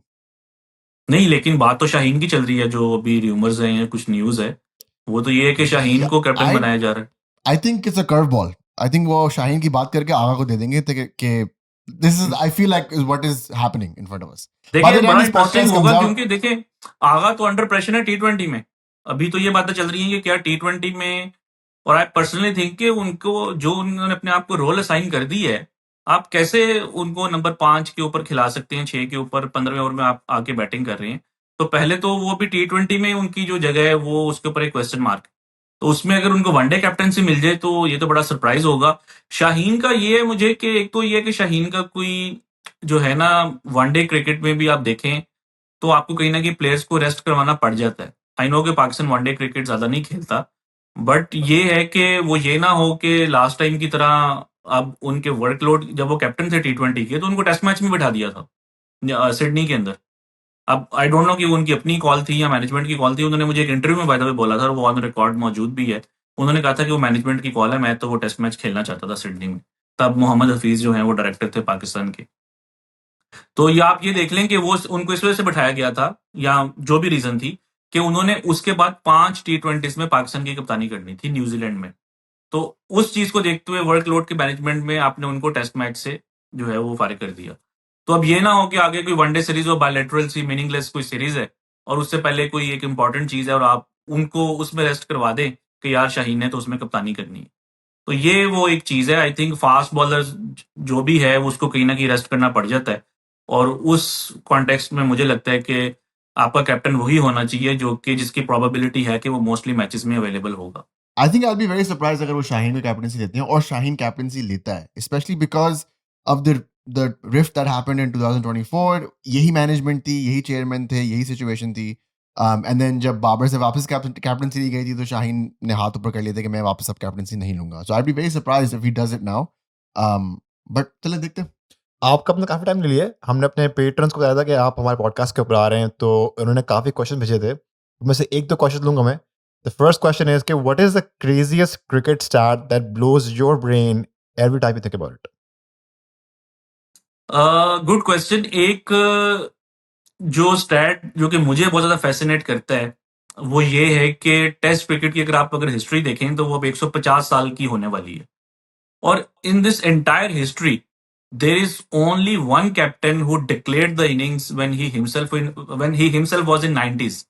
नहीं, लेकिन बात तो शाहीन की चल रही है, जो अभी र्यूमर्स हैं या कुछ न्यूज़ है। वो तो ये है कि शाहीन को कैप्टन आई बनाया जा रहा है। आई think it's a curve ball. I think वो शाहीन की बात करके आगा को दे देंगे कि this is I feel like is what is happening in front of us. By देखिए, द टाइम बड़ा दिस इंटरेस्टिंग पॉडकास्ट कम्स होगा, आउट. क्योंकि देखिए, आगा तो अंडर प्रेशर है टी20 में। अभी तो ये बातें चल रही हैं कि क्या टी20 में, और आई पर्सनली थिंक कि उनको जो उन्होंने अपने आप को रोल असाइन कर दी है, आप कैसे उनको नंबर 5 के ऊपर खिला सकते हैं, 6 के ऊपर 15वें ओवर में आप आके बैटिंग कर रहे हैं। तो पहले तो वो भी टी20 में उनकी जो जगह है, वो उसके ऊपर एक क्वेश्चन मार्क है। तो उसमें अगर उनको वनडे कैप्टनसी मिल जाए तो ये तो बड़ा सरप्राइज़ होगा। शाहीन का ये है मुझे कि एक तो ये है कि शाहीन का कोई जो है ना, वनडे क्रिकेट में भी आप देखें, तो आपको कहीं न कहीं प्लेयर्स को रेस्ट करवाना पड़ जाता है। आई नो कि पाकिस्तान वनडे क्रिकेट ज़्यादा नहीं खेलता, बट ये है कि वो ये ना हो कि लास्ट टाइम की तरह अब उनके वर्कलोड, जब वो कैप्टन थे टी20 के, तो उनको टेस्ट मैच में बिठा दिया था सिडनी के अंदर। अब आई डोंट नो कि वो उनकी अपनी कॉल थी या मैनेजमेंट की कॉल थी। उन्होंने मुझे एक इंटरव्यू में बाय द वे बोला था, और वो ऑन रिकॉर्ड मौजूद भी है। उन्होंने कहा था कि वो मैनेजमेंट की कॉल है, मैं तो वो टेस्ट मैच खेलना चाहता था सिडनी में। तब मोहम्मद हफीज़ जो हैं वो डायरेक्टर थे पाकिस्तान के। तो ये आप ये देख लें कि वो उनको इस वजह से बिठाया गया था, या जो भी रीज़न थी, कि उन्होंने उसके बाद 5 टी20s में पाकिस्तान की कप्तानी करनी थी न्यूज़ीलैंड में। तो उस चीज़ को देखते हुए वर्कलोड के मैनेजमेंट में आपने उनको टेस्ट मैच से जो है वो फ़ारिग कर दिया। तो अब ये ना हो कि आगे कोई वनडे सीरीज़ हो, बायलैटरल सी मीनिंगलेस कोई सीरीज़ है, और उससे पहले कोई एक इम्पोर्टेंट चीज़ है और आप उनको उसमें रेस्ट करवा दें कि यार शाहीन ने तो उसमें कप्तानी करनी है। तो ये वो एक चीज़ है, आई थिंक फास्ट बॉलर्स जो भी है वो उसको कहीं न कहीं रेस्ट करना पड़ जाता है। और उस कॉन्टेक्स्ट में मुझे लगता है कि आपका कैप्टन वही होना चाहिए जो कि जिसकी प्रोबेबिलिटी है कि वो मोस्टली मैचेज़ में अवेलेबल होगा। I think I be very surprise अगर वो शाहीन को कैप्टनसी देते हैं और शाहीन कैप्टनसी लेता है, specially because of the rift that happened in 2024. यही मैनेजमेंट थी, यही चेयरमैन थे, यही सिचुएशन थी. एंड देन जब बाबर से वापस कैप्टनसी ली गई थी तो शाहीन ने हाथ ऊपर कर लिया था कि मैं वापस अब कैप्टनसी नहीं लूंगा. So I be very surprise if he does it now. But चलें देखते हैं. आपका अपना काफ़ी टाइम ले लिया है। हमने अपने पेट्रन्स को बताया था कि आप हमारे पॉडकास्ट के ऊपर आ रहे हैं, तो उन्होंने काफ़ी क्वेश्चन भेजे थे। उनमें से 1-2 क्वेश्चन लूँगा मैं। द फर्स्ट क्वेश्चन इज़ कि what is the craziest cricket stat that blows your brain every time you think about it? Good question. एक जो स्टैट जो कि मुझे बहुत ज़्यादा फ़ैसिनेट करता है, वो ये है कि टेस्ट क्रिकेट की अगर हिस्ट्री देखें तो वो अब 150 साल की होने वाली है। और in this entire history, there is only one captain who declared the innings when he himself was in 90s,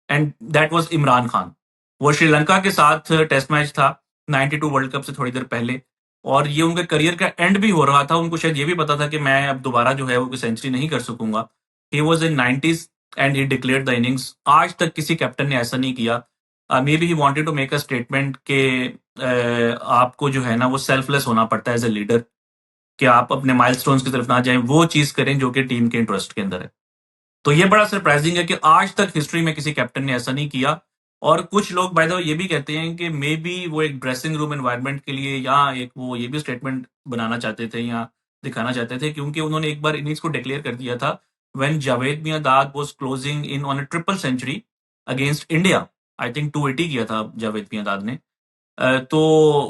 and that was Imran Khan. वो श्रीलंका के साथ टेस्ट मैच था 92 वर्ल्ड कप से थोड़ी देर पहले। और ये उनके करियर का एंड भी हो रहा था। उनको शायद ये भी पता था कि मैं अब दोबारा जो है वो सेंचुरी नहीं कर सकूंगा। He was in 90s and he declared the innings. आज तक किसी कैप्टन ने ऐसा नहीं किया। Maybe he wanted to make a statement कि आपको जो है ना वो सेल्फलेस होना पड़ता है एज ए लीडर, कि आप अपने माइलस्टोन्स की तरफ ना जाएं, वो चीज करें जो कि टीम के इंटरेस्ट के अंदर है। तो ये बड़ा सरप्राइजिंग है कि आज तक हिस्ट्री में किसी कैप्टन ने ऐसा नहीं किया। और कुछ लोग बाय द वे ये भी कहते हैं कि मे बी वो एक ड्रेसिंग रूम एनवायरनमेंट के लिए या एक वो ये भी स्टेटमेंट बनाना चाहते थे या दिखाना चाहते थे, क्योंकि उन्होंने एक बार इनिंग्स को डिक्लेयर कर दिया था when Javed Miandad was closing in on a triple century against India. I think 280 किया था जावेद मियांदाद ने। तो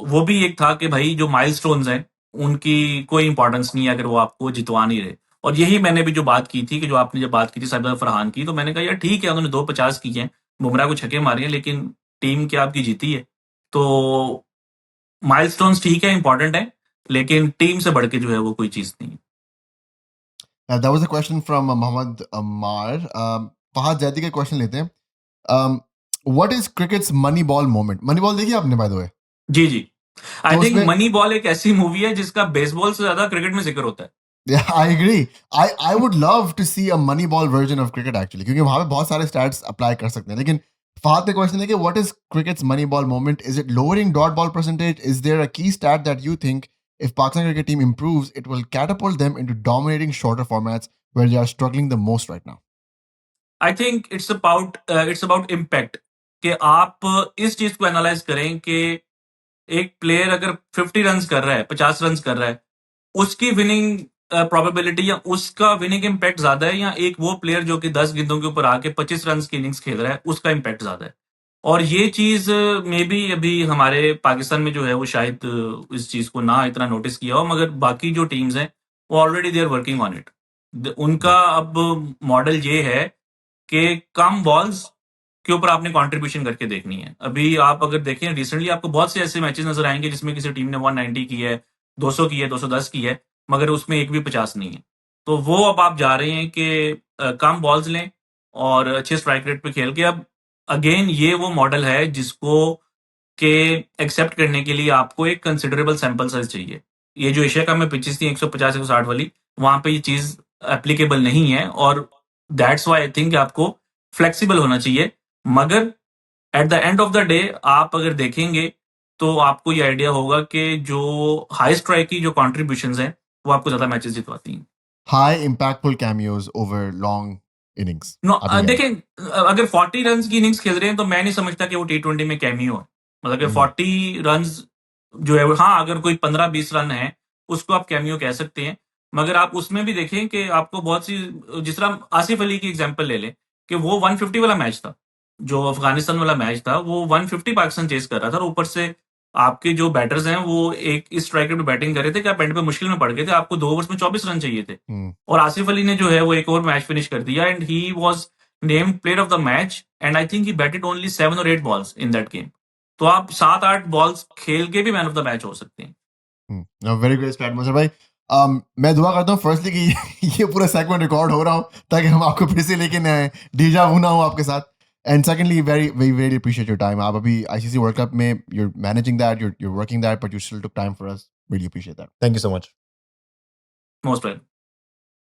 वो भी एक था कि भाई जो माइलस्टोन्स हैं उनकी कोई इंपॉर्टेंस नहीं है अगर वो आपको जितवा नहीं रहे। और यही मैंने भी जो बात की थी कि जो आपने जब बात की थी साहिब फरहान की, तो मैंने कहा यार ठीक है उन्होंने 250 की हैं, बुमराह को छक्के मारे हैं, लेकिन टीम क्या आपकी जीती है? तो माइलस्टोन्स ठीक है, इंपॉर्टेंट है, लेकिन टीम से बढ़ के जो है वो कोई चीज नहीं है। That was a question from Mohammad Ammar. Fahad Zaidi का क्वेश्चन लेते हैं. What is cricket's money ball moment? Money ball देखी आपने by the way? जी जी, आई तो थिंक उसमें मनी बॉल एक ऐसी मूवी है जिसका बेसबॉल से ज्यादा क्रिकेट में जिक्र होता है। Yeah, I agree. I would love to see a money ball version of cricket actually, क्योंकि वहां पे बहुत सारे stats apply कर सकते हैं. लेकिन फहद का क्वेश्चन है कि what is cricket's money ball moment? Is it lowering dot ball percentage? Is there a key stat that you think if Pakistan cricket team improves, it will catapult them into dominating shorter formats where they are struggling the most right now? I think it's about impact, कि आप इस चीज को analyse करें कि एक player अगर 50 run कर रहा है, 50 रन कर रहा है, उसकी विनिंग प्रोबेबिलिटी या उसका विनिंग इम्पैक्ट ज्यादा है, या एक वो प्लेयर जो कि 10 गेंदों के ऊपर आके 25 रन की इनिंग्स खेल रहा है उसका इम्पैक्ट ज्यादा है। और ये चीज मे बी अभी हमारे पाकिस्तान में जो है वो शायद इस चीज को ना इतना नोटिस किया हो, मगर बाकी जो टीम्स हैं वो already they are working on it. उनका अब मॉडल ये है कि कम बॉल्स के ऊपर आपने कंट्रीब्यूशन करके देखनी है। अभी आप अगर देखें रिसेंटली आपको बहुत से ऐसे मैचेस नजर आएंगे जिसमें किसी टीम ने 190 की है, 200 की है, 210 की है, मगर उसमें एक भी 50 नहीं है। तो वो अब आप जा रहे हैं कि कम बॉल्स लें और अच्छे स्ट्राइक रेट पे खेल के। अब अगेन ये वो मॉडल है जिसको के एक्सेप्ट करने के लिए आपको एक कंसिडरेबल सैंपल साइज चाहिए। ये जो एशिया कप में पिचेस थी 150 160 वाली, वहां पे ये चीज एप्लीकेबल नहीं है, और दैट्स व्हाई आई थिंक आपको फ्लेक्सिबल होना चाहिए। मगर at the end of the day आप अगर देखेंगे तो आपको ये आइडिया होगा कि जो हाई स्ट्राइक की जो कॉन्ट्रीब्यूशन हैं वो आपको ज्यादा मैचेस जितवाती हैं। High impactful cameos over long innings. No आप ये कह रहे हैं. देखें, अगर 40 रन की इनिंग्स खेल रहे हैं तो मैं नहीं समझता कि वो T20 में कैमियो है। मतलब कि 40 रन जो है हाँ, अगर कोई 15-20 रन है उसको आप कैमियो कह सकते हैं। मगर आप उसमें भी देखें कि आपको बहुत सी, जिस तरह आसिफ अली की एग्जांपल ले लें कि वो 150 वाला मैच था, जो अफगानिस्तान वाला मैच था, वो 150 पाकिस्तान चेस कर रहा था, और ऊपर से आपके जो बैटर्स हैं वो एक इस स्ट्राइक रेट पे बैटिंग कर रहे थे कि आप एंड पे मुश्किल में पड़ गए थे, आपको 2 ओवर्स में 24 रन चाहिए थे। और आसिफ अली ने जो है वो एक और मैच फिनिश कर दिया and he was named player of the match, and I think he batted only 7 और 8 बॉल्स इन दैट गेम। तो आप 7-8 बॉल्स खेल के भी मैन ऑफ द मैच हो सकते हैं। वेरी ग्रेट स्टार्ट मजहर भाई. मैं दुआ करता हूँ फर्स्टली कि ये पूरा सेगमेंट रिकॉर्ड हो रहा हो ताकि हम आपको फिर से लेके आए, डीजा वू ना हो आपके साथ. And secondly very very very appreciate your time. आप अभी आईसीसी वर्ल्ड कप में you're managing that, you're working that, but you still took time for us. Really appreciate that. Thank you so much. Most welcome.